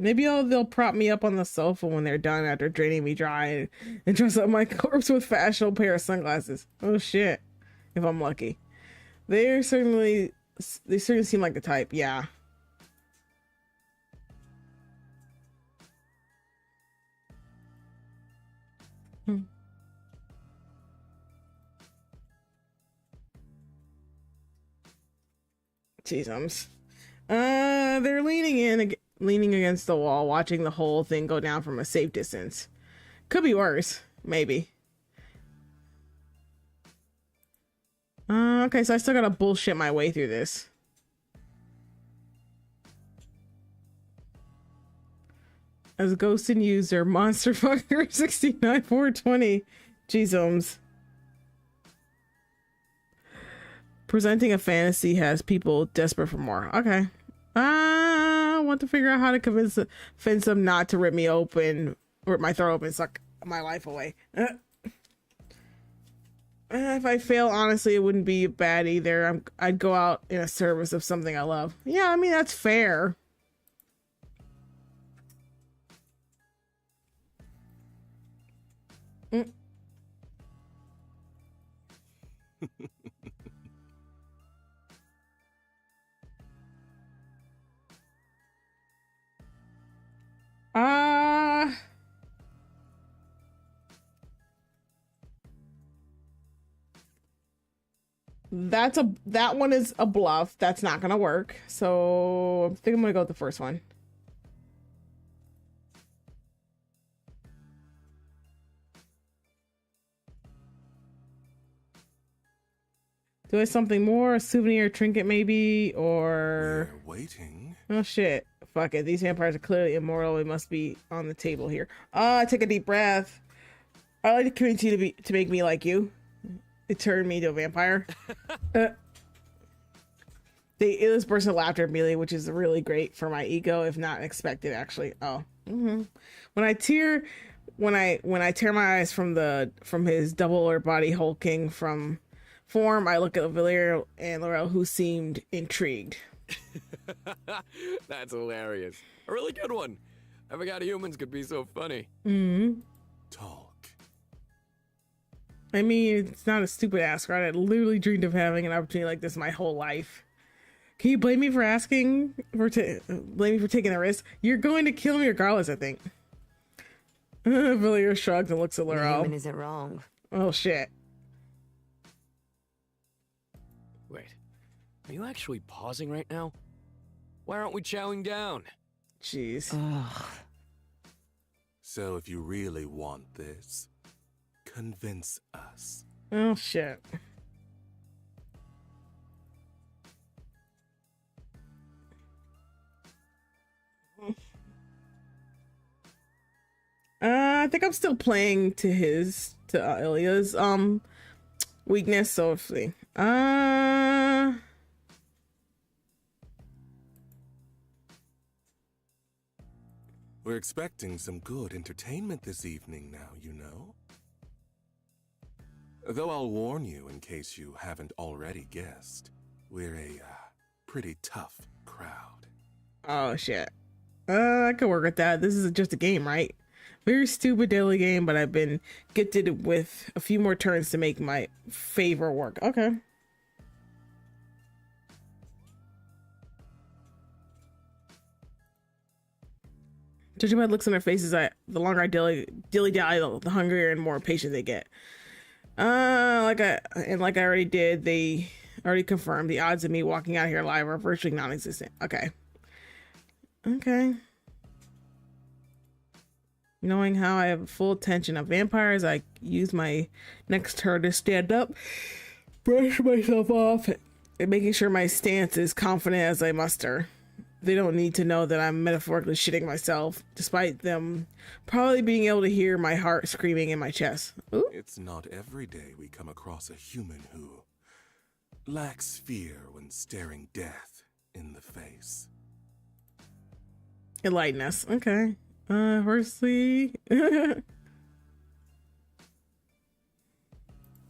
Maybe they'll prop me up on the sofa when they're done after draining me dry and dress up my corpse with fashionable pair of sunglasses. Oh shit. If I'm lucky. They certainly seem like the type, yeah. Jeez, they're leaning against the wall, watching the whole thing go down from a safe distance. Could be worse, maybe. Okay, so I still gotta bullshit my way through this. As a ghosted user, monster fucker 69420. Jeez. Presenting a fantasy has people desperate for more. Okay. I want to figure out how to convince them not to rip me open, rip my throat open, suck my life away. If I fail, honestly, it wouldn't be bad either. I'd go out in a service of something I love. Yeah, I mean, that's fair. Mm. That one is a bluff. That's not gonna work. So I think I'm gonna go with the first one. Do I something more? A souvenir, trinket maybe, or We're waiting. oh shit. Fuck it. These vampires are clearly immortal. It must be on the table here. Take a deep breath. I like the community to make me like you. It turned me to a vampire. This person laughed at me, which is really great for my ego, if not expected, actually. Oh, when I tear my eyes from his double or body hulking form, I look at Valerian and Laurel, who seemed intrigued. That's hilarious. A really good one. I forgot humans could be so funny. Talk. I mean, it's not a stupid ask, right? I literally dreamed of having an opportunity like this my whole life. Can you blame me for asking? Blame me for taking the risk? You're going to kill me regardless, I think. Villiers shrugs and looks at Laurel. Human isn't wrong. Oh, shit. Wait, are you actually pausing right now? Why aren't we chowing down? Jeez. Ugh. So if you really want this, convince us. Oh, shit. I think I'm still playing to Ilya's weakness, so let's see. We're expecting some good entertainment this evening now, you know. Though I'll warn you in case you haven't already guessed, we're a pretty tough crowd. Oh shit. I could work with that. This is just a game, right? Very stupid daily game, but I've been gifted with a few more turns to make my favor work. Okay. Judging by the looks on their faces, the longer I dilly dally, the hungrier and more patient they get. Like I already did, they already confirmed the odds of me walking out here alive are virtually non-existent. Okay. Knowing how I have full attention of vampires, I use my next turn to stand up, brush myself off, and making sure my stance is confident as I muster. They don't need to know that I'm metaphorically shitting myself, despite them probably being able to hear my heart screaming in my chest. Ooh. It's not every day we come across a human who lacks fear when staring death in the face. Enlighten us. Okay. Firstly...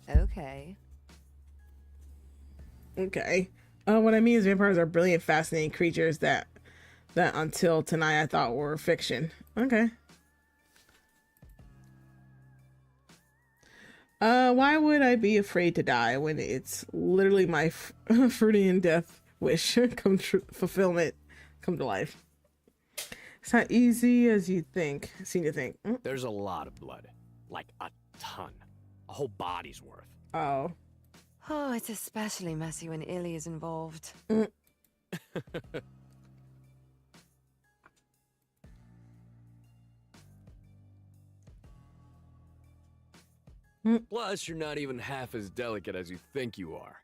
Okay. Okay. What I mean is vampires are brilliant, fascinating creatures that that until tonight I thought were fiction. Okay. Why would I be afraid to die when it's literally my Freudian death wish fulfillment come to life? It's not easy as you think. Seem to think. There's a lot of blood. Like a ton. A whole body's worth. Oh. Oh, it's especially messy when Illy is involved. Plus, you're not even half as delicate as you think you are.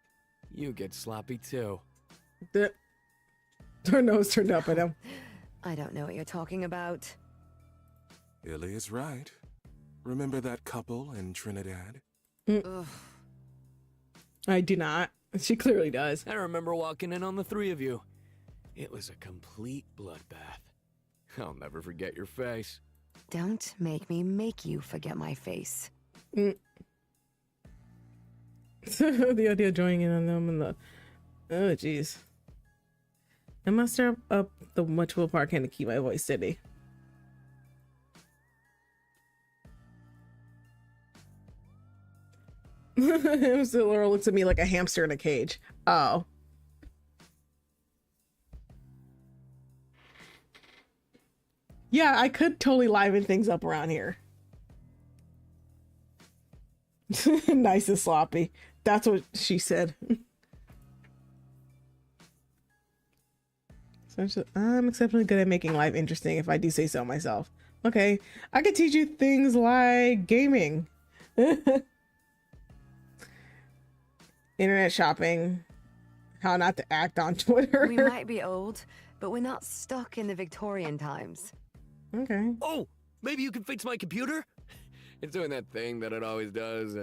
You get sloppy too. Her nose turned up at him. I don't know what you're talking about. Illy is right. Remember that couple in Trinidad? Ugh. I do not. She clearly does. I remember walking in on the three of you. It was a complete bloodbath. I'll never forget your face. Don't make me make you forget my face. The idea of joining in on them and the... Oh, jeez. I must stir up the much willpower I can to keep my voice steady. Mr. Laurel looks at me like a hamster in a cage. Oh. Yeah, I could totally liven things up around here. Nice and sloppy. That's what she said. I'm exceptionally good at making life interesting if I do say so myself. Okay, I could teach you things like gaming. Internet shopping. How not to act on Twitter. We might be old, but we're not stuck in the Victorian times. Okay. Oh, maybe you can fix my computer? It's doing that thing that it always does.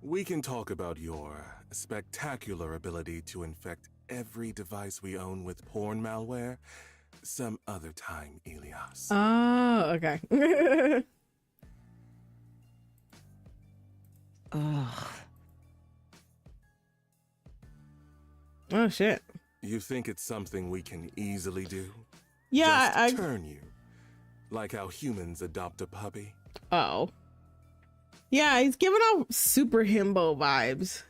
We can talk about your spectacular ability to infect every device we own with porn malware some other time, Elias. Oh, okay. Ugh. Oh, shit. You think it's something we can easily do? Yeah, Just turn you. Like how humans adopt a puppy? Oh. Yeah, he's giving off super himbo vibes.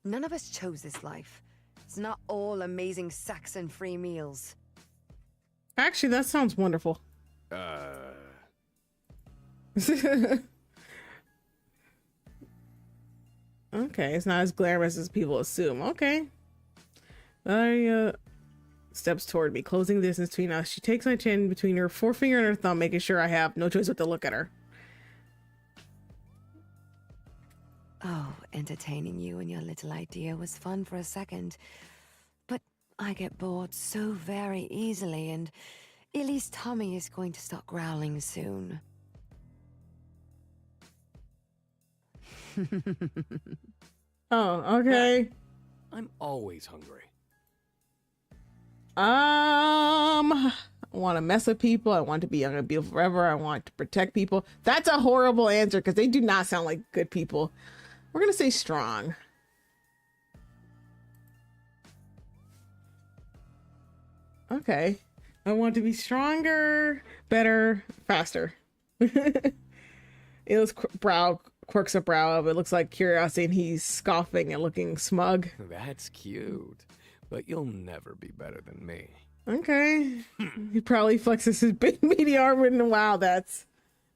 None of us chose this life. It's not all amazing sex and free meals. Actually, that sounds wonderful. Okay, it's not as glamorous as people assume. Okay. Valeria steps toward me, closing the distance between us. She takes my chin between her forefinger and her thumb, making sure I have no choice but to look at her. Oh, entertaining you and your little idea was fun for a second. But I get bored so very easily, and Illy's tummy is going to start growling soon. Oh, okay. I'm always hungry. I want to mess with people. I want to be young and beautiful forever. I want to protect people. That's a horrible answer because they do not sound like good people. We're going to say strong. Okay. I want to be stronger, better, faster. Il's brow quirks a brow up. It looks like curiosity, and he's scoffing and looking smug. That's cute. But you'll never be better than me. Okay. He probably flexes his big meaty arm and wow, that's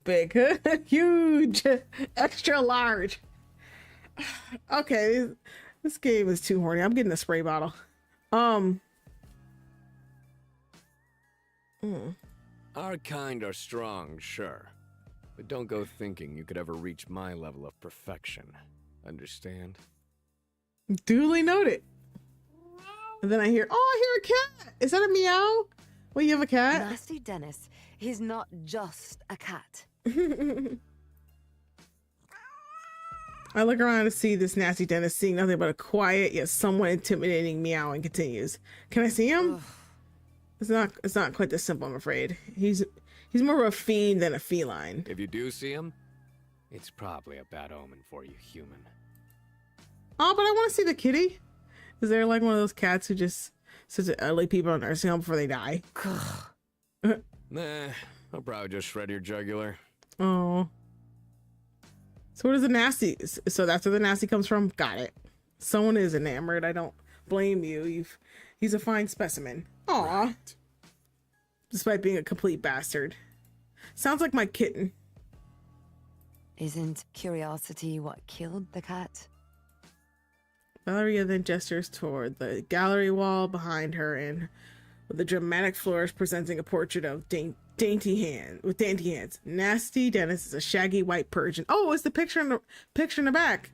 big. Huge. Extra large. Okay. This game is too horny. I'm getting a spray bottle. Our kind are strong, sure. But don't go thinking you could ever reach my level of perfection. Understand? Duly noted. And then I hear, oh, I hear a cat. Is that a meow? Well, you have a cat? Nasty Dennis, he's not just a cat. I look around to see this nasty Dennis, seeing nothing but a quiet yet somewhat intimidating meow, and continues. Can I see him? Ugh. It's not quite this simple, I'm afraid. He's more of a fiend than a feline. If you do see him, it's probably a bad omen for you, human. Oh, but I want to see the kitty. Is there like one of those cats who just sits at elderly people in a nursing home before they die? Nah, I'll probably just shred your jugular. Oh. So where does the nasty? So that's where the nasty comes from? Got it. Someone is enamored. I don't blame you. He's a fine specimen. Aw. Right. Despite being a complete bastard. Sounds like my kitten. Isn't curiosity what killed the cat? Valeria then gestures toward the gallery wall behind her and with a dramatic flourish presenting a portrait of dainty hands. Nasty Dennis is a shaggy white Persian. Oh, it's the picture in the back.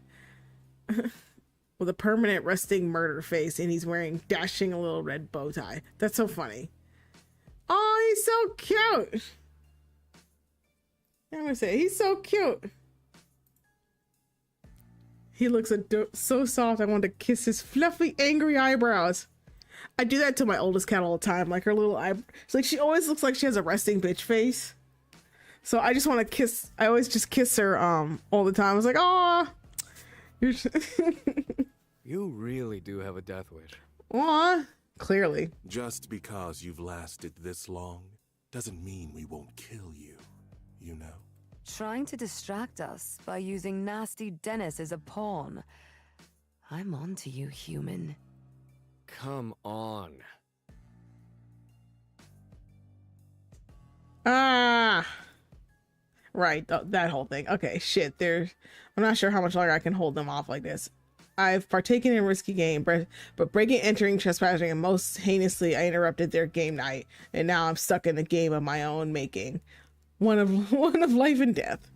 With a permanent resting murder face, and he's wearing dashing a little red bow tie. That's so funny. Oh, he's so cute. I'm gonna say he's so cute. He looks so soft. I want to kiss his fluffy, angry eyebrows. I do that to my oldest cat all the time. Like her little eye. It's like she always looks like she has a resting bitch face. So I just want to kiss. I always just kiss her all the time. I was like, oh, you're. You really do have a death wish. Aw, clearly. Just because you've lasted this long doesn't mean we won't kill you, you know? Trying to distract us by using Nasty Dennis as a pawn. I'm on to you, human. Come on. Ah. Right, that whole thing. Okay, shit. I'm not sure how much longer I can hold them off like this. I've partaken in a risky game, but breaking, entering, trespassing, and most heinously, I interrupted their game night, and now I'm stuck in a game of my own making, one of life and death.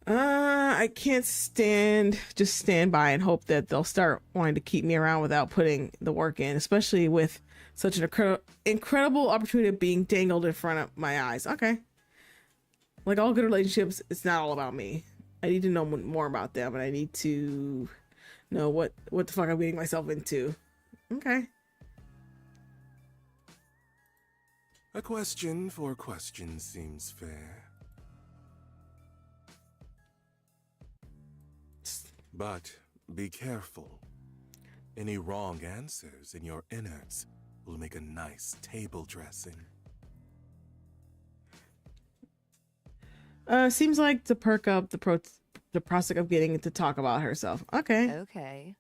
I can't just stand by and hope that they'll start wanting to keep me around without putting the work in, especially with such an incredible opportunity of being dangled in front of my eyes. Okay, like all good relationships, it's not all about me. I need to know more about them, and I need to know what the fuck I'm getting myself into. Okay. A question for question seems fair. But be careful. Any wrong answers in your innards will make a nice table dressing. Seems like to perk up the prospect of getting to talk about herself. Okay. Okay.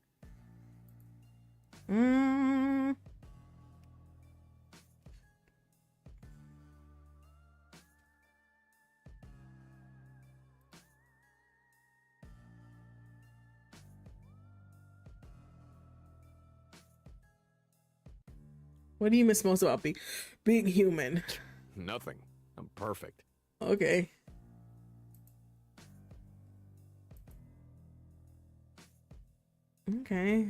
What do you miss most about being human? Nothing. I'm perfect. Okay. Okay.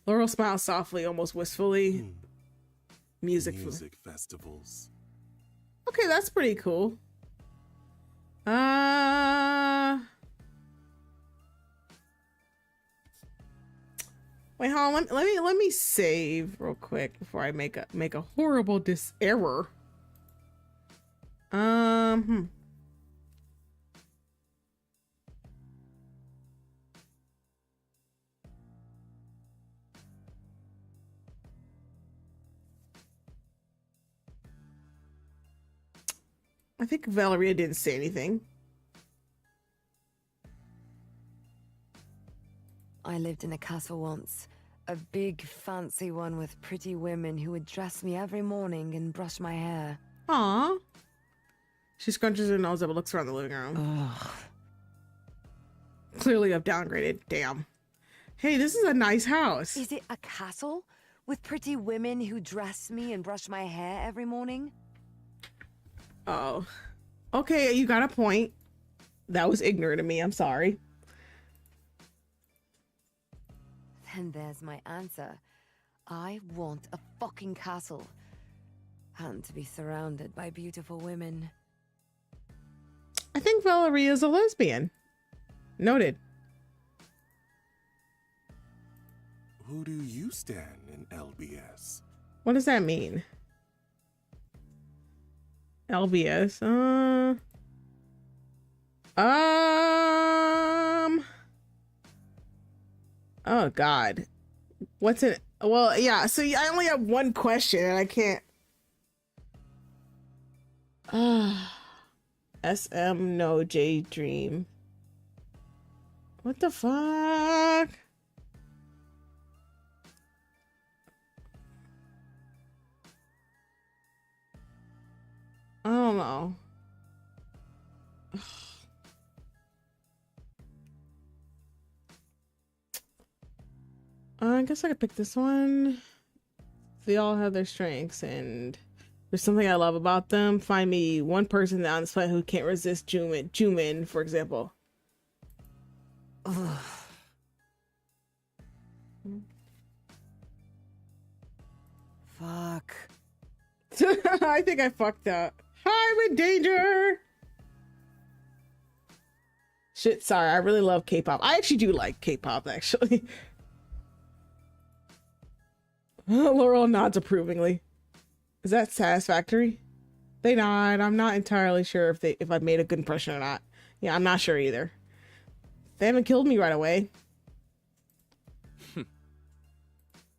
Laurel smiles softly, almost wistfully. Music festivals. Okay, that's pretty cool. Wait, hold on. Let me save real quick before I make a horrible error. I think Valeria didn't say anything. I lived in a castle once. A big, fancy one with pretty women who would dress me every morning and brush my hair. Aw. She scrunches her nose up and looks around the living room. Ugh. Clearly I've downgraded. Damn. Hey, this is a nice house. Is it a castle? With pretty women who dress me and brush my hair every morning? Oh. Okay, you got a point. That was ignorant of me. I'm sorry. Then there's my answer. I want a fucking castle. And to be surrounded by beautiful women. I think Valeria's a lesbian. Noted. Who do you stand in LBS? What does that mean? LBS. Oh God. What's it? Well, yeah. So I only have one question, and I can't. SM no J Dream. What the fuck? I don't know. I guess I could pick this one. They all have their strengths, and there's something I love about them. Find me one person on this planet who can't resist Jumin, for example. Fuck. I think I fucked up. I'm in danger. Shit, sorry. I really love K-pop. I actually do like K-pop, actually. Laurel nods approvingly. Is that satisfactory? They nod. I'm not entirely sure if I've made a good impression or not. Yeah, I'm not sure either. They haven't killed me right away.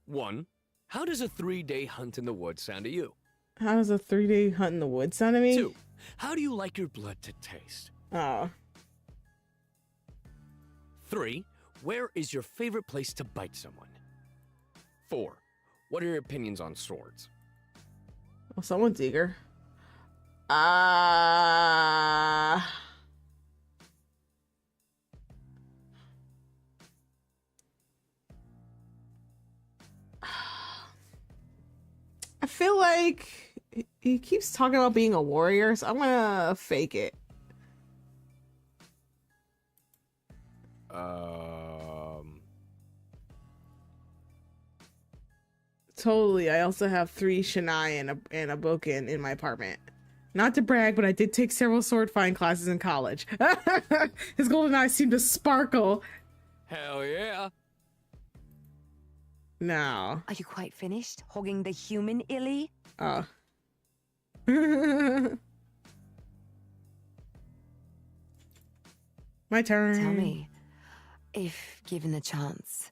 1. How does a 3-day hunt in the woods sound to you? How does a 3-day hunt in the woods sound to me? 2. How do you like your blood to taste? Oh. 3. Where is your favorite place to bite someone? 4. What are your opinions on swords? Well, someone's eager. I feel like he keeps talking about being a warrior, so I'm gonna fake it. Totally. I also have 3 Shinai and a Boken in my apartment. Not to brag, but I did take several sword fighting classes in college. His golden eyes seem to sparkle. Hell yeah. No. Are you quite finished hogging the human, Illy? Oh. My turn. Tell me, if given the chance,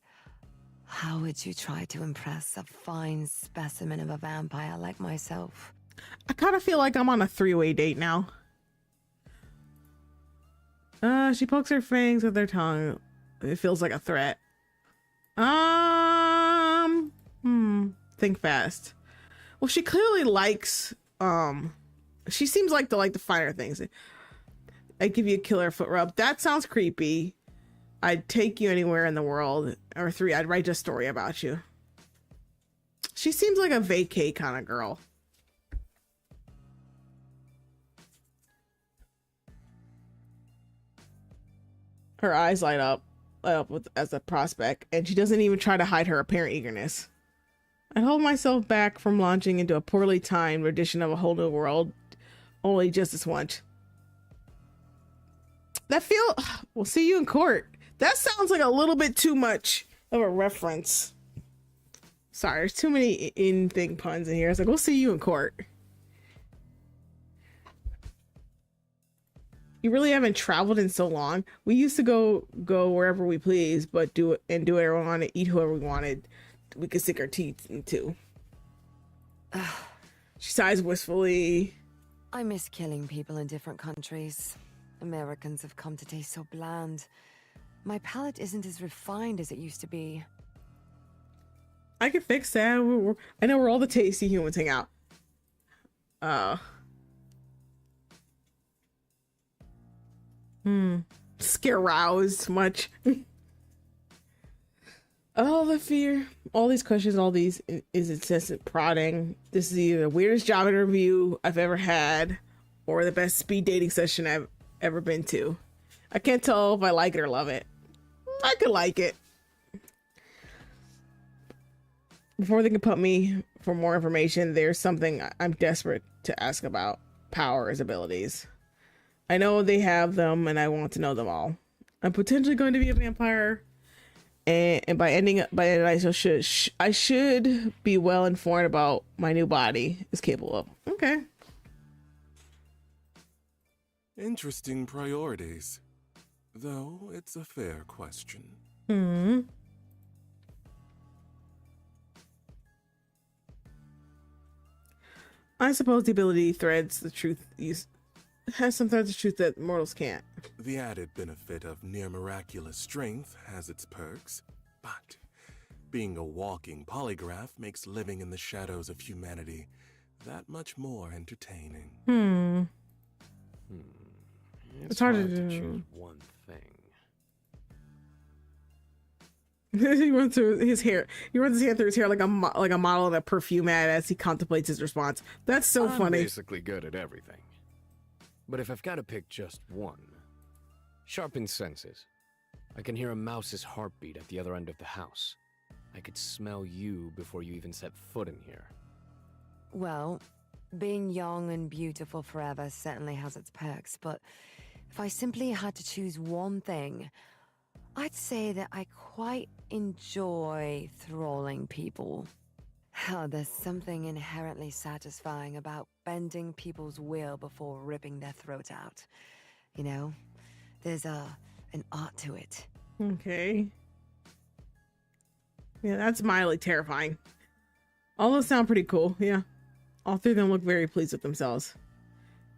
how would you try to impress a fine specimen of a vampire like myself? I kind of feel like I'm on a 3-way date now. She pokes her fangs with her tongue. It feels like a threat. Think fast. Well, she clearly likes, she seems like to like the finer things. I'd give you a killer foot rub. That sounds creepy. I'd take you anywhere in the world. Or 3, I'd write a story about you. She seems like a vacay kind of girl. Her eyes light up as a prospect, and she doesn't even try to hide her apparent eagerness. I'd hold myself back from launching into a poorly timed rendition of A Whole New World, only just this once. We'll see you in court. That sounds like a little bit too much of a reference. Sorry, there's too many in-thing puns in here. It's like, we'll see you in court. You really haven't traveled in so long. We used to go wherever we please, but do whatever we wanted, eat whoever we wanted. We could sink our teeth into. She sighs wistfully. I miss killing people in different countries. Americans have come to taste so bland. My palate isn't as refined as it used to be. I can fix that. I know where all the tasty humans hang out. Scare roused much. All the fear, all these questions, all these is incessant prodding. This is either the weirdest job interview I've ever had or the best speed dating session I've ever been to. I can't tell if I like it or love it. I could like it. Before they can put me for more information, there's something I'm desperate to ask about. Powers, abilities. I know they have them and I want to know them all. I'm potentially going to be a vampire. And by I should be well informed about my new body is capable of. Okay. Interesting priorities. Though it's a fair question. I suppose the ability threads the truth. Has some threads of truth that mortals can't. The added benefit of near miraculous strength has its perks, but being a walking polygraph makes living in the shadows of humanity that much more entertaining. It's hard to hard to do. choose one thing. He runs through his hair. He runs his hand through his hair like a model in a perfume ad as he contemplates his response. That's so I'm funny. basically good at everything. But if I've got to pick just one, sharpened senses. I can hear a mouse's heartbeat at the other end of the house. I could smell you before you even set foot in here. Well, being young and beautiful forever certainly has its perks, but if I simply had to choose one thing, I'd say that I quite enjoy thralling people. Oh, there's something inherently satisfying about bending people's will before ripping their throat out. You know, there's an art to it. Okay. Yeah, that's mildly terrifying. All those sound pretty cool. Yeah. All three of them look very pleased with themselves.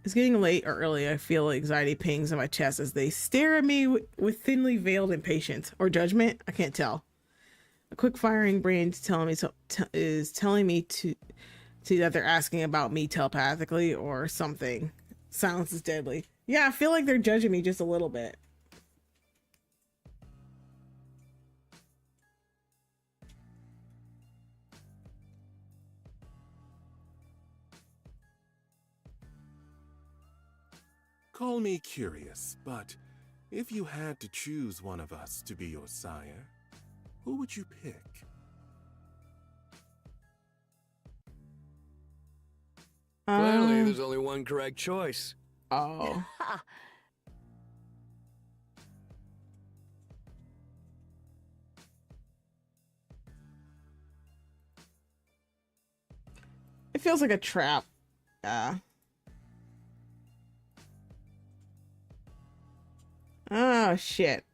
It's getting late or early. I feel anxiety pings in my chest as they stare at me with thinly veiled impatience or judgment. I can't tell. A quick firing brain is telling me that they're asking about me telepathically or something. Silence is deadly. Yeah, I feel like they're judging me just a little bit. Call me curious, but if you had to choose one of us to be your sire, who would you pick? Clearly, there's only one correct choice. Oh. It feels like a trap. Oh shit.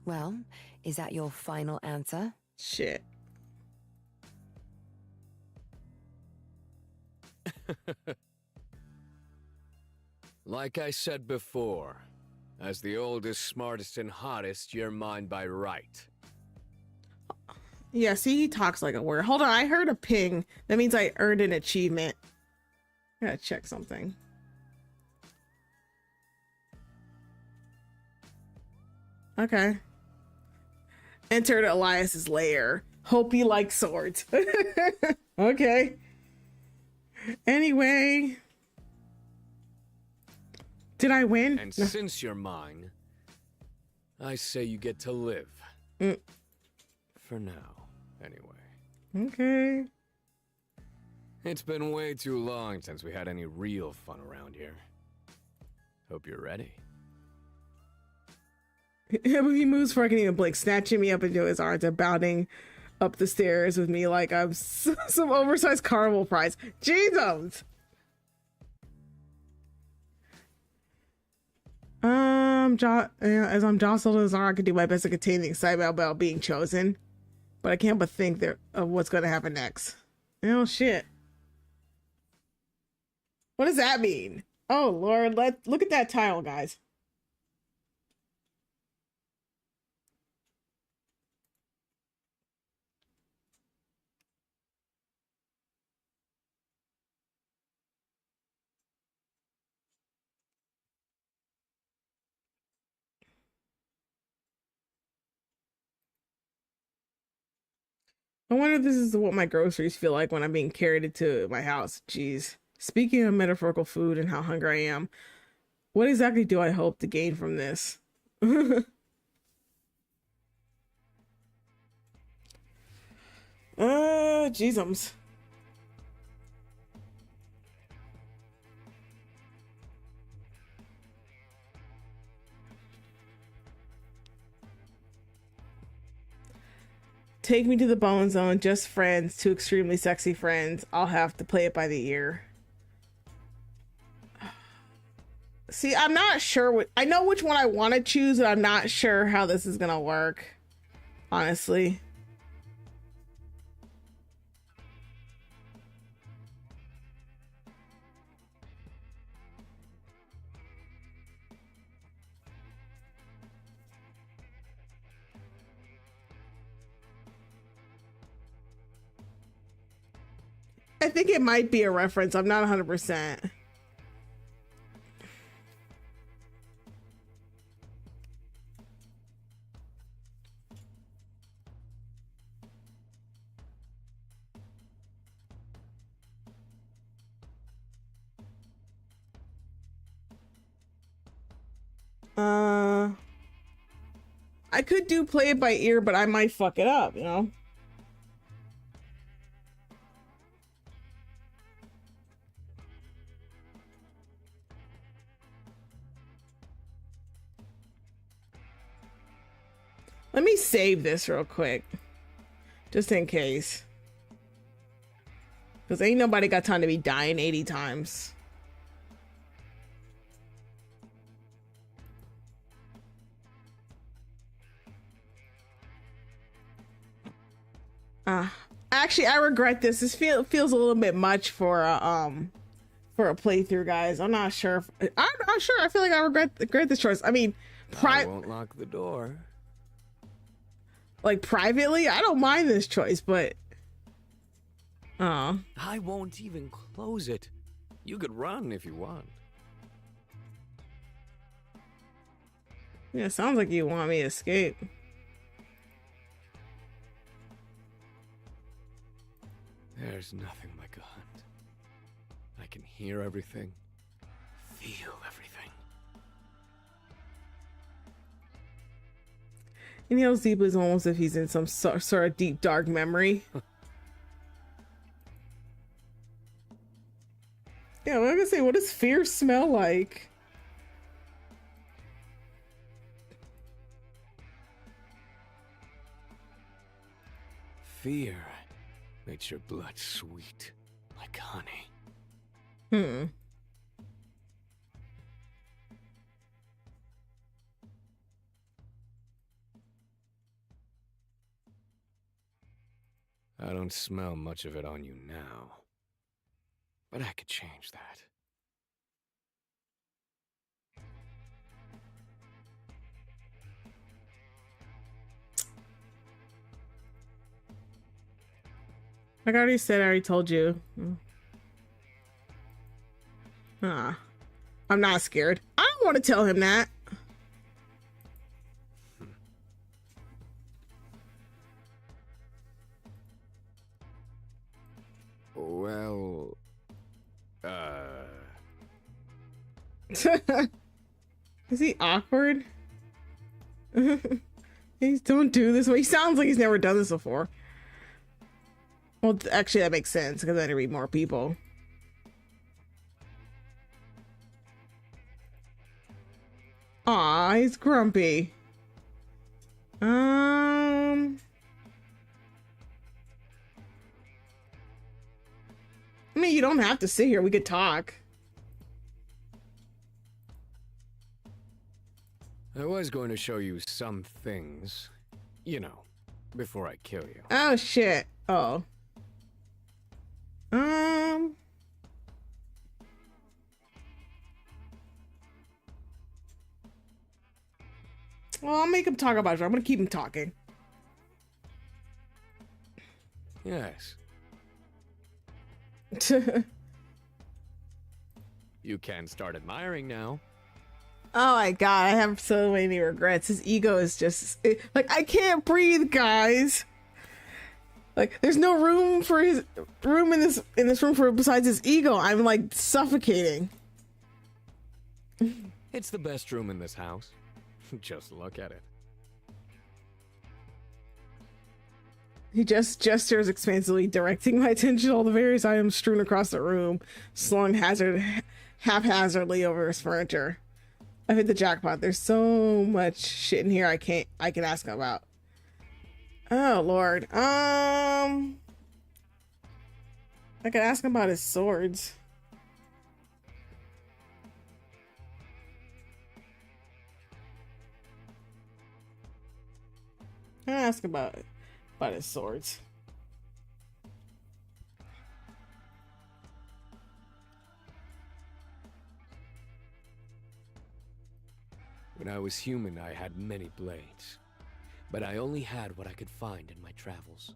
Well, is that your final answer? Shit. Like I said before, as the oldest, smartest, and hottest, you're mine by right. Yeah, see, he talks like a word. Hold on, I heard a ping. That means I earned an achievement. I gotta check something. Okay. Entered Elias's lair. Hope he likes swords. Okay. Anyway. Did I win? And No. since you're mine, I say you get to live. For now, anyway. Okay. It's been way too long since we had any real fun around here. Hope you're ready. He moves before I can even blink, snatching me up into his arms and bounding up the stairs with me like I'm some oversized carnival prize. Jesus! As I'm jostled in his arm, I can do my best to contain the excitement about being chosen. But I can't but think of what's going to happen next. Oh, shit. What does that mean? Oh, Lord, look at that title, guys. I wonder if this is what my groceries feel like when I'm being carried into my house. Jeez. Speaking of metaphorical food and how hungry I am, what exactly do I hope to gain from this? Jeezums. Take Me to the Bone Zone, Just Friends, Two Extremely Sexy Friends. I'll have to play it by the ear. See, I'm not sure I know which one I want to choose, but I'm not sure how this is gonna work, honestly. I think it might be a reference. I'm not 100%. I could do play it by ear, but I might fuck it up, you know? Let me save this real quick, just in case. Because ain't nobody got time to be dying 80 times. Actually, I regret this. This feels a little bit much for a playthrough, guys. I'm not sure. I'm not sure. I feel like I regret this choice. I mean, I won't lock the door. Like privately, I don't mind this choice, but I won't even close it. You could run if you want. Yeah, sounds like you want me to escape. There's nothing like a hunt. I can hear everything, feel everything. And he knows deeply, it's almost if he's in some sort of deep, dark memory. Yeah, what am I gonna say? What does fear smell like? Fear makes your blood sweet, like honey. I don't smell much of it on you now, but I could change that. Like I already said, I already told you. I'm not scared. I don't want to tell him that. Well, Is he awkward? Please don't do this. Well, he sounds like he's never done this before. Well, actually, that makes sense because then there'd be more people. Aw, he's grumpy. I mean, you don't have to sit here. We could talk. I was going to show you some things, you know, before I kill you. Oh, shit. Oh. Well, I'll make him talk about it. I'm gonna keep him talking. Yes. You can start admiring now. Oh my god, I have so many regrets. His ego is just like, I can't breathe, guys. Like, there's no room for his room in this room for besides his ego. I'm like suffocating. It's the best room in this house. Just look at it. He just gestures expansively, directing my attention to all the various items strewn across the room, slung haphazardly over his furniture. I've hit the jackpot. There's so much shit in here I can ask him about. Oh Lord. I could ask him about his swords. I'll ask about his swords. When I was human, I had many blades. But I only had what I could find in my travels.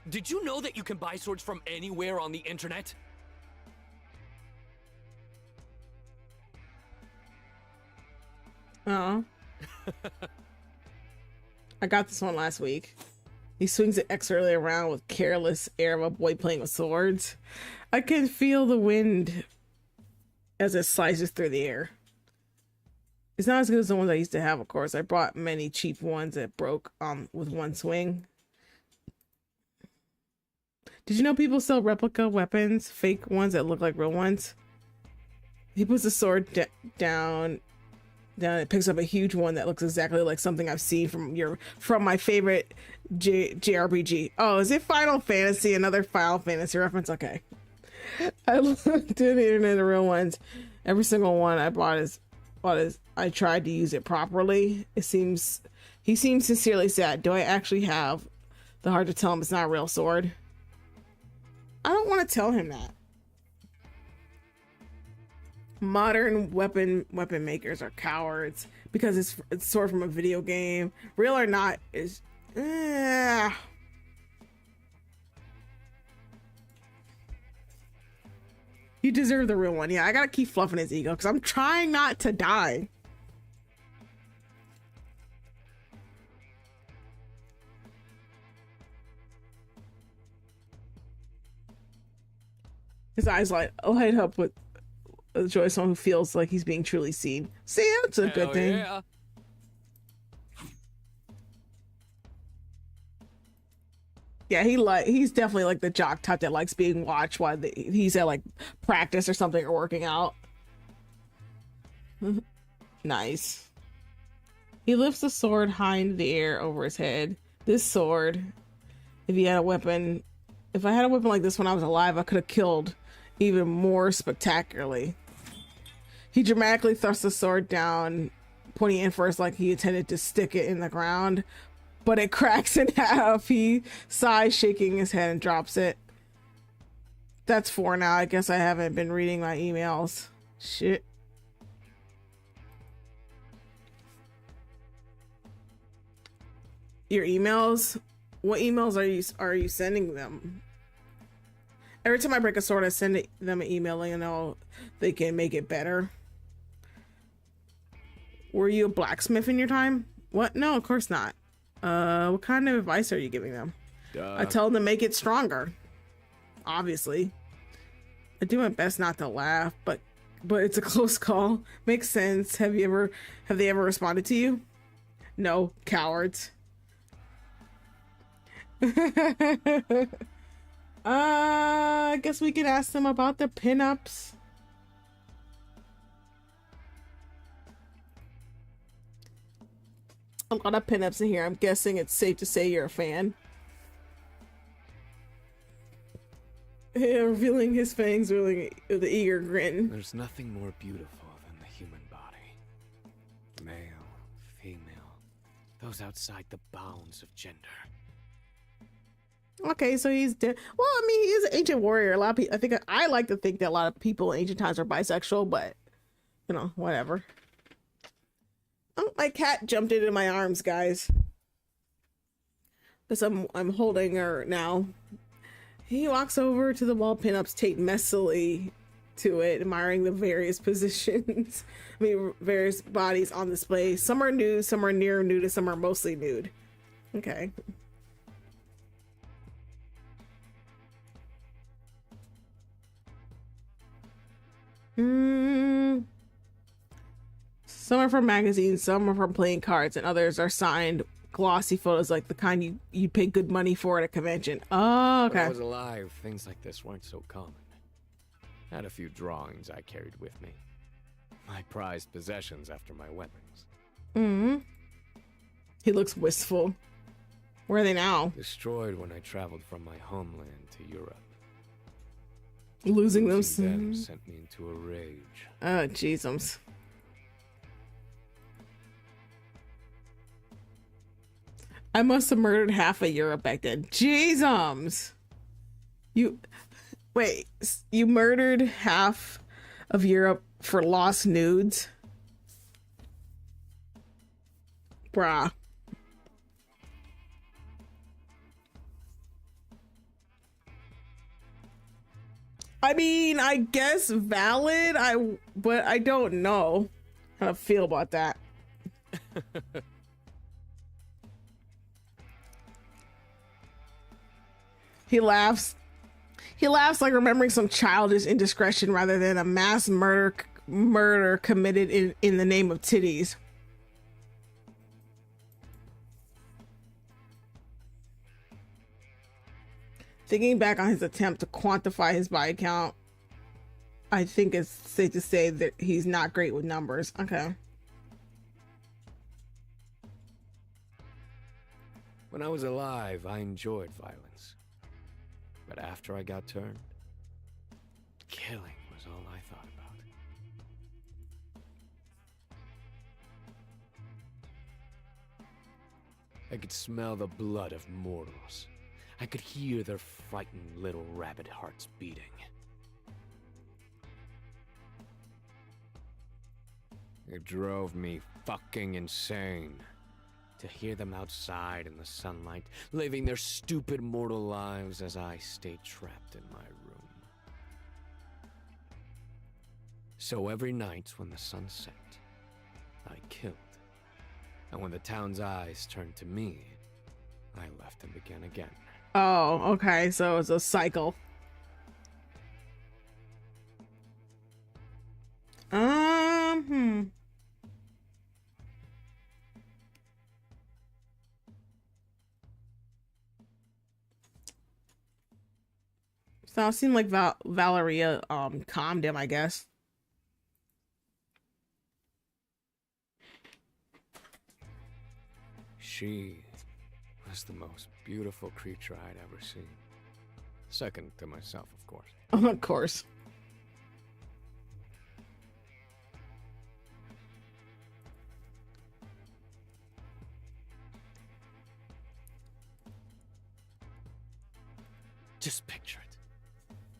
Did you know that you can buy swords from anywhere on the internet? Oh. I got this one last week. He swings it expertly around with careless air of a boy playing with swords. I can feel the wind as it slices through the air. It's not as good as the ones I used to have, of course. I bought many cheap ones that broke with one swing. Did you know people sell replica weapons, fake ones that look like real ones? He puts the sword down. It picks up a huge one that looks exactly like something I've seen from my favorite JRPG. Oh, is it Final Fantasy? Another Final Fantasy reference? Okay. I looked at the internet, the real ones. Every single one I bought is I tried to use it properly. He seems sincerely sad. Do I actually have the heart to tell him it's not a real sword? I don't want to tell him that. Modern weapon makers are cowards because it's sword from a video game. Real or not is You deserve the real one. Yeah, I gotta keep fluffing his ego because I'm trying not to die. His eyes light up with the joy of someone who feels like he's being truly seen. See, that's a good thing. Yeah. Yeah, he's definitely like the jock type that likes being watched while he's at like practice or something or working out. Nice. He lifts the sword high into the air over his head. This sword, if I had a weapon like this when I was alive, I could have killed even more spectacularly. He dramatically thrusts the sword down, pointing in first like he intended to stick it in the ground, but it cracks in half. He sighs, shaking his head, and drops it. That's 4 now. I guess I haven't been reading my emails. Shit. Your emails? What emails are you sending them? Every time I break a sword, I send them an email letting them know they can make it better. Were you a blacksmith in your time? What? No, of course not. What kind of advice are you giving them? I tell them to make it stronger. Obviously. I do my best not to laugh, but it's a close call. Makes sense. Have they ever responded to you? No, cowards. I guess we could ask them about the pinups. A lot of pinups in here. I'm guessing it's safe to say you're a fan. Revealing his fangs, revealing the eager grin. There's nothing more beautiful than the human body. Male, female, those outside the bounds of gender. Okay, so he's dead. Well, I mean, he is an ancient warrior. A lot of people, I like to think that a lot of people in ancient times are bisexual, but you know, whatever. Oh, my cat jumped into my arms, guys. Because I'm holding her now. He walks over to the wall pinups, taped messily to it, admiring the various positions. I mean, various bodies on display. Some are nude, some are near nude, and some are mostly nude. Okay. Some are from magazines, some are from playing cards, and others are signed glossy photos like the kind you'd pay good money for at a convention. Oh, okay. When I was alive, things like this weren't so common. I had a few drawings I carried with me. My prized possessions after my weapons. He looks wistful. Where are they now? Destroyed when I traveled from my homeland to Europe. Losing them. Them sent me into a rage. Oh, jeezums. I must have murdered half of Europe back then. Jeezums. You murdered half of Europe for lost nudes? Bruh. I mean, I guess valid, but I don't know how to feel about that. He laughs. He laughs like remembering some childish indiscretion rather than a mass murder committed in the name of titties. Thinking back on his attempt to quantify his body count, I think it's safe to say that he's not great with numbers. Okay. When I was alive, I enjoyed violence. But after I got turned, killing was all I thought about. I could smell the blood of mortals. I could hear their frightened little rabbit hearts beating. It drove me fucking insane to hear them outside in the sunlight, living their stupid mortal lives as I stayed trapped in my room. So every night when the sun set, I killed. And when the town's eyes turned to me, I left and began again. Oh, okay, so it's a cycle. So it seemed like Valeria calmed him, I guess. She was the most beautiful creature I'd ever seen. Second to myself, of course. Of course. Just picture it.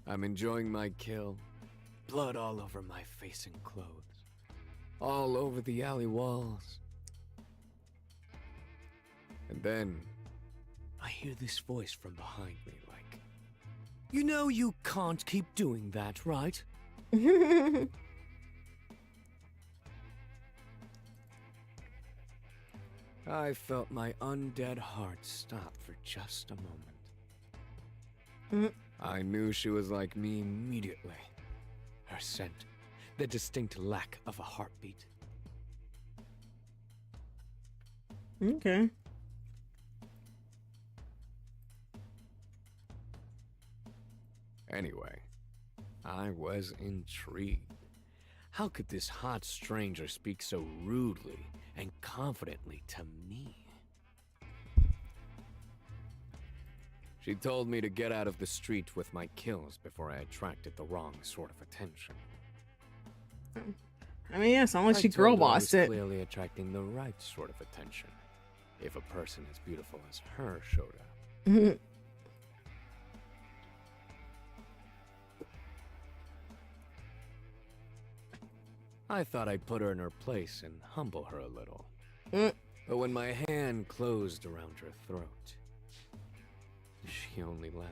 I'm enjoying my kill. Blood all over my face and clothes. All over the alley walls. And then I hear this voice from behind me like, "You know you can't keep doing that, right?" I felt my undead heart stop for just a moment. I knew she was like me immediately. Her scent, the distinct lack of a heartbeat. Okay. Anyway, I was intrigued. How could this hot stranger speak so rudely and confidently to me? She told me to get out of the street with my kills before I attracted the wrong sort of attention. I mean, yeah, it's not like she girl bossed it. Clearly attracting the right sort of attention. If a person as beautiful as her showed up. I thought I'd put her in her place and humble her a little. But when my hand closed around her throat, she only laughed.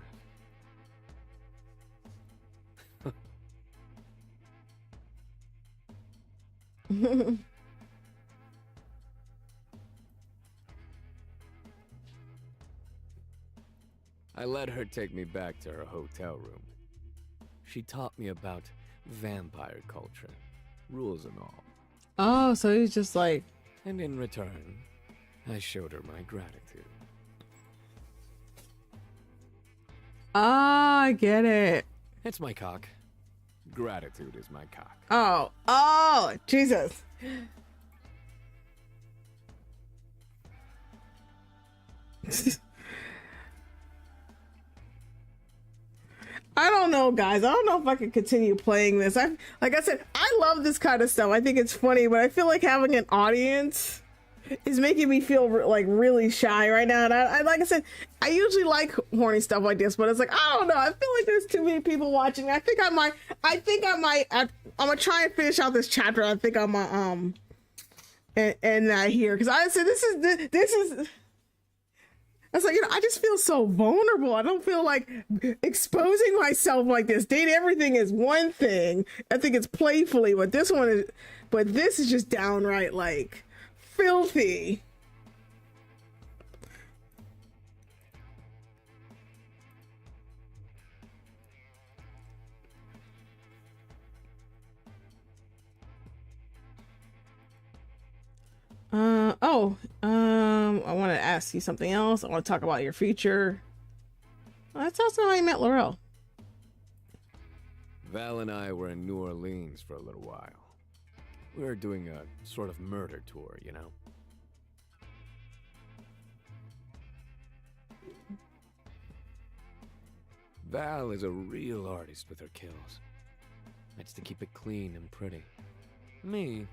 I let her take me back to her hotel room. She taught me about vampire culture, rules and all. Oh, so he was just like... And in return, I showed her my gratitude. Ah, I get it. It's my cock. Gratitude is my cock. Oh, Jesus. I don't know, guys. I don't know if I can continue playing this. Like I said, I love this kind of stuff. I think it's funny, but I feel like having an audience is making me feel like really shy right now. And I like I said, I usually like horny stuff like this, but it's like, I don't know. I feel like there's too many people watching. I think I might. I'm gonna try and finish out this chapter. I think I'm and here because I said this is. I was like, I just feel so vulnerable. I don't feel like exposing myself like this. Date everything is one thing. I think it's playfully, but this is just downright like filthy. I want to ask you something else. I want to talk about your future. That's also how I met Laurel. Val and I were in New Orleans for a little while. We were doing a sort of murder tour, you know? Val is a real artist with her kills. Likes to keep it clean and pretty. Me,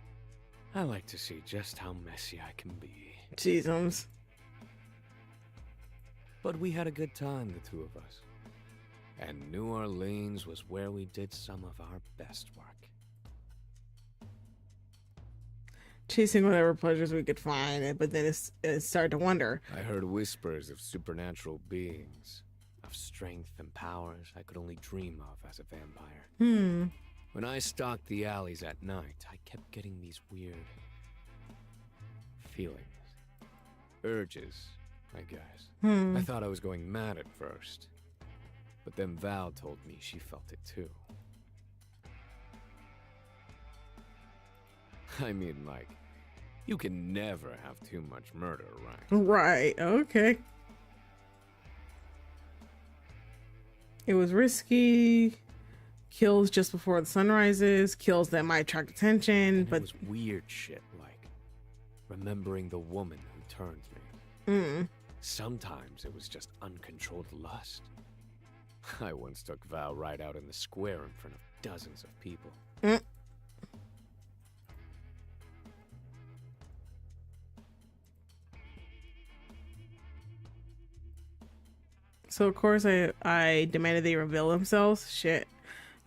I like to see just how messy I can be. Jesus. But we had a good time, the two of us. And New Orleans was where we did some of our best work. Chasing whatever pleasures we could find, but then it started to wonder. I heard whispers of supernatural beings, of strength and powers I could only dream of as a vampire. When I stalked the alleys at night, I kept getting these weird feelings. Urges, I guess. I thought I was going mad at first. But then Val told me she felt it too. I mean, like, you can never have too much murder, right? Right, okay. It was risky. Kills just before the sun rises. Kills that might attract attention, And but it was weird shit, like remembering the woman who turned me. Sometimes it was just uncontrolled lust. I once took Val right out in the square in front of dozens of people. So of course I demanded they reveal themselves. Shit.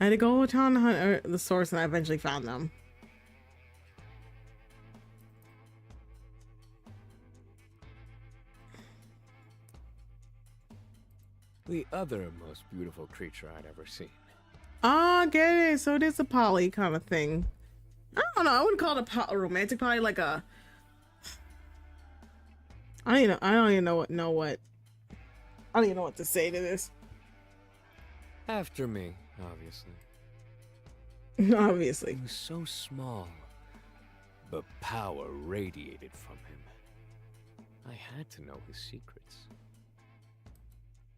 I had to go to town to hunt the source, and I eventually found them. The other most beautiful creature I'd ever seen. Ah, get it. So it is a poly kind of thing. I don't know. I wouldn't call it a romantic poly, like a. I don't even know what. I don't even know what to say to this. After me, obviously. Obviously. He was so small, but power radiated from him. I had to know his secrets.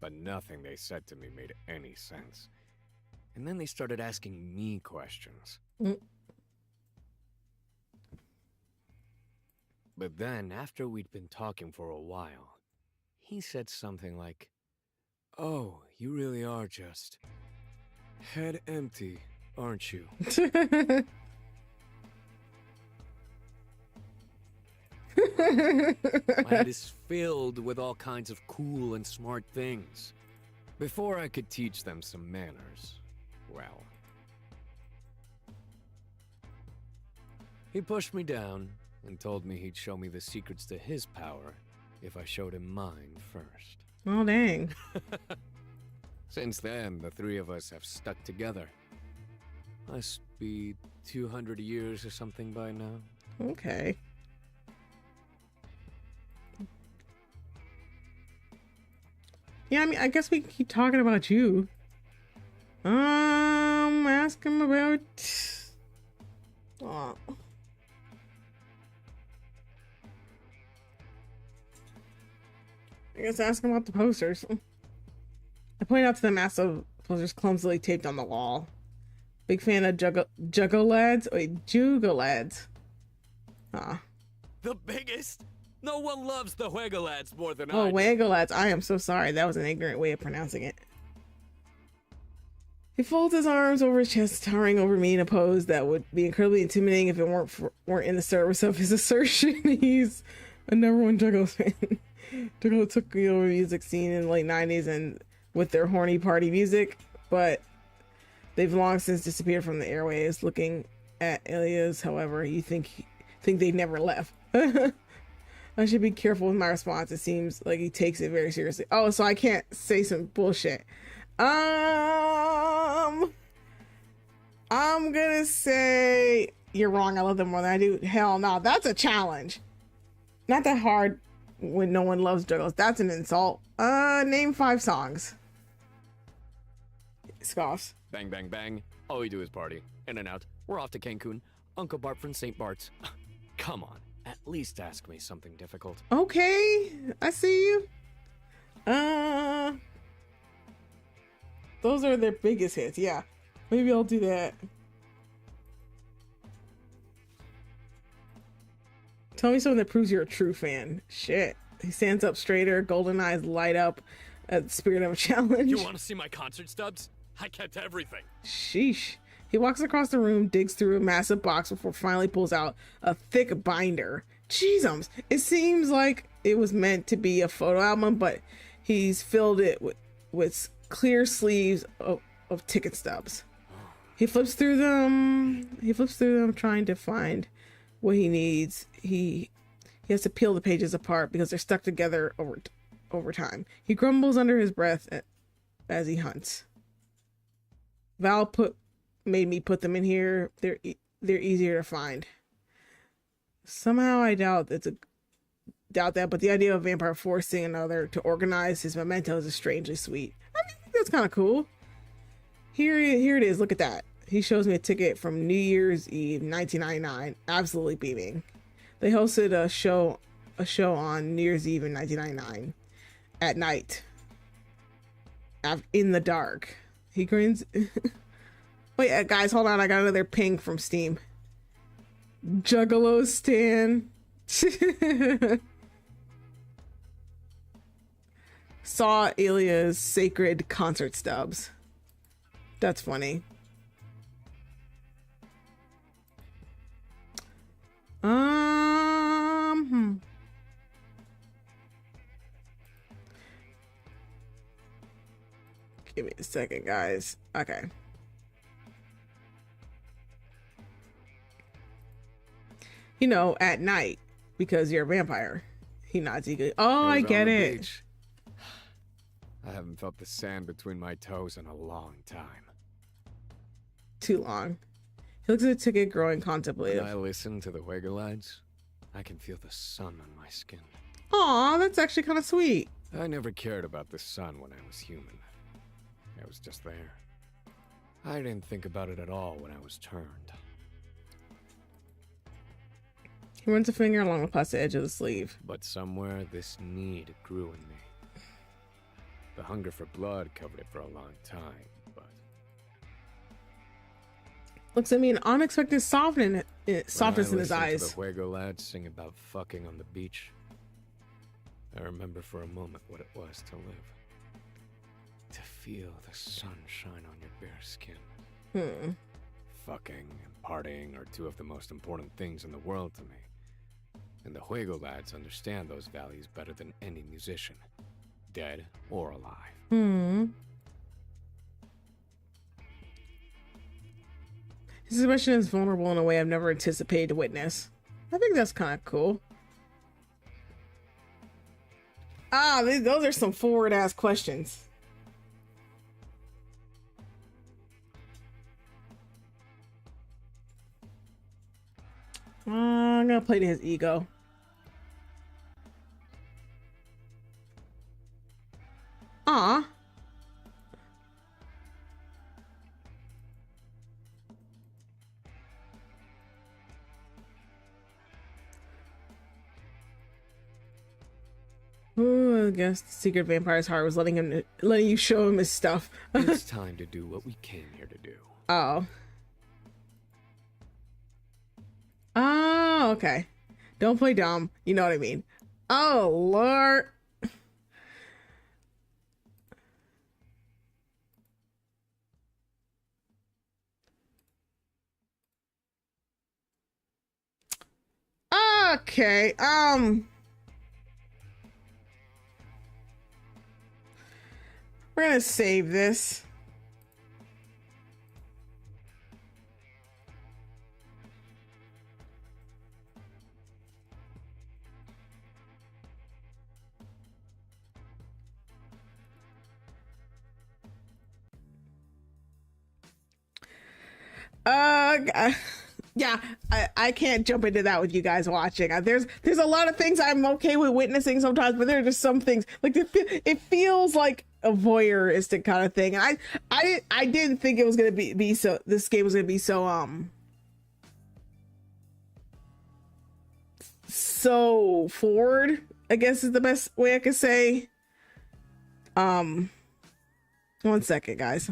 But nothing they said to me made any sense. And then they started asking me questions. But then, after we'd been talking for a while, he said something like, "Oh, you really are just head empty, aren't you?" My head is filled with all kinds of cool and smart things. Before I could teach them some manners, well, he pushed me down and told me he'd show me the secrets to his power if I showed him mine first. Oh, dang. Since then, the three of us have stuck together. Must be 200 years or something by now. Okay. Yeah, I mean, I guess we can keep talking about you. Ask him about. Oh. I guess ask him about the posters. I point out to the massive posters clumsily taped on the wall. Big fan of Juggalads. Wait, Jugalads. The biggest? No one loves the Wegalads more than Oh, I do. Wagalads. I am so sorry. That was an ignorant way of pronouncing it. He folds his arms over his chest, towering over me in a pose that would be incredibly intimidating if it weren't in the service of his assertion. He's a number one Juggalo fan. Juggalo took over music scene in the late 90s and with their horny party music, but they've long since disappeared from the airwaves. Looking at Elias, however, you think they never left. I should be careful with my response. It seems like he takes it very seriously. Oh, so I can't say some bullshit. I'm gonna say you're wrong. I love them more than I do. Hell no, that's a challenge. Not that hard when no one loves Juggalos. That's an insult. Name 5 songs. Scoffs. Bang, bang, bang. All we do is party. In and out. We're off to Cancun. Uncle Bart from St. Bart's. Come on. At least ask me something difficult. Okay, I see you. Those are their biggest hits. Yeah, maybe I'll do that. Tell me something that proves you're a true fan. Shit. He stands up straighter, golden eyes light up at the spirit of a challenge. You want to see my concert stubs? I kept everything. Sheesh. He walks across the room, digs through a massive box before finally pulls out a thick binder. Jeezums. It seems like it was meant to be a photo album, but he's filled it with clear sleeves of ticket stubs. He flips through them, trying to find what he needs. He has to peel the pages apart because they're stuck together over time. He grumbles under his breath as he hunts. Val made me put them in here. They're easier to find. Somehow I doubt that, but the idea of a vampire forcing another to organize his mementos is strangely sweet. I mean, that's kind of cool. Here it is. Look at that. He shows me a ticket from New Year's Eve, 1999. Absolutely beaming. They hosted a show on New Year's Eve in 1999 at night, in the dark. He grins. Wait, guys, hold on. I got another ping from Steam. Juggalo Stan. Saw Ilya's sacred concert stubs. That's funny. Give me a second, guys. Okay. You know, at night, because you're a vampire. He nods eagerly. Oh, I get it. Beach. I haven't felt the sand between my toes in a long time. Too long. He looks at the ticket, growing When contemplative. I listen to the Wiggle lads, I can feel the sun on my skin. Aw, that's actually kind of sweet. I never cared about the sun when I was human. It was just there. I didn't think about it at all when I was turned. He runs a finger along the plastic edge of the sleeve. But somewhere this need grew in me. The hunger for blood covered it for a long time, but Looks at me, an unexpected softness in his when I eyes. listened to the Fuego lads sing about fucking on the beach, I remember for a moment what it was to live. To feel the sun shine on your bare skin. Fucking and partying are two of the most important things in the world to me. And the Fuego lads understand those values better than any musician, dead or alive. His expression is vulnerable in a way I've never anticipated to witness. I think that's kind of cool. Those are some forward-ass questions. I'm gonna play to his ego. Aw. Ooh, I guess the secret vampire's heart was letting you show him his stuff. It's time to do what we came here to do. Oh. Oh, okay. Don't play dumb. You know what I mean. Oh, Lord. Okay. We're gonna save this. Yeah, I can't jump into that with you guys watching. There's a lot of things I'm okay with witnessing sometimes, but there are just some things like it feels like a voyeuristic kind of thing. And I didn't think it was gonna be so. This game was gonna be so forward, I guess is the best way I could say. 1 second, guys.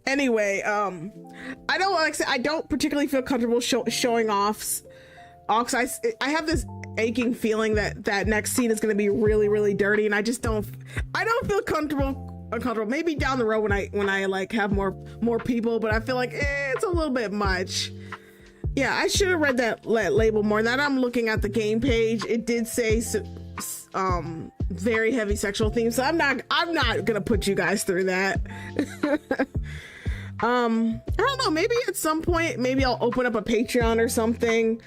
Anyway, I don't like I said, I don't particularly feel comfortable showing off. I have this aching feeling that next scene is going to be really, really dirty, and I don't feel uncomfortable. Maybe down the road when I like have more people, but I feel like it's a little bit much. Yeah, I should have read that label more. Now that I'm looking at the game page, it did say very heavy sexual themes, so I'm not gonna put you guys through that. I don't know, maybe at some point maybe I'll open up a Patreon or something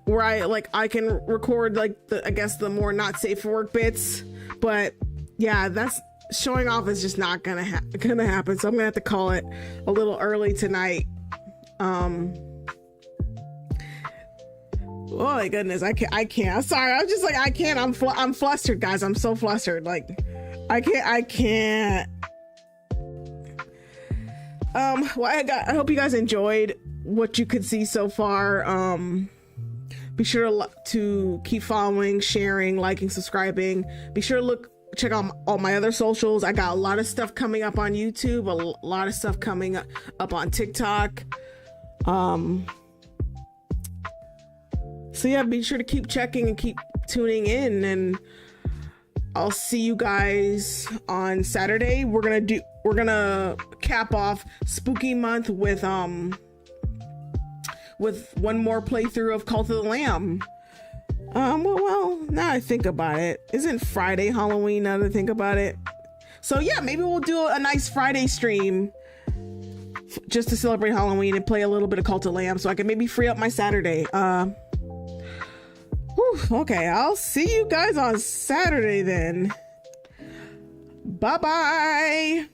where I can record like I guess the more not safe for work bits, but yeah, that's showing off is just not gonna happen, so I'm gonna have to call it a little early tonight. Oh my goodness, I can't. I'm sorry. I'm just like, I can't. I'm flustered, guys. I'm so flustered. Like, I can't. Well, I hope you guys enjoyed what you could see so far. Be sure to keep following, sharing, liking, subscribing. Be sure to check out all my other socials. I got a lot of stuff coming up on YouTube, a lot of stuff coming up on TikTok. So yeah, be sure to keep checking and keep tuning in, and I'll see you guys on Saturday. We're gonna cap off Spooky Month with one more playthrough of Cult of the Lamb. Well, now I think about it, isn't Friday Halloween now that I think about it? So yeah, maybe we'll do a nice Friday stream just to celebrate Halloween and play a little bit of Cult of the Lamb so I can maybe free up my Saturday. Okay, I'll see you guys on Saturday then. Bye-bye.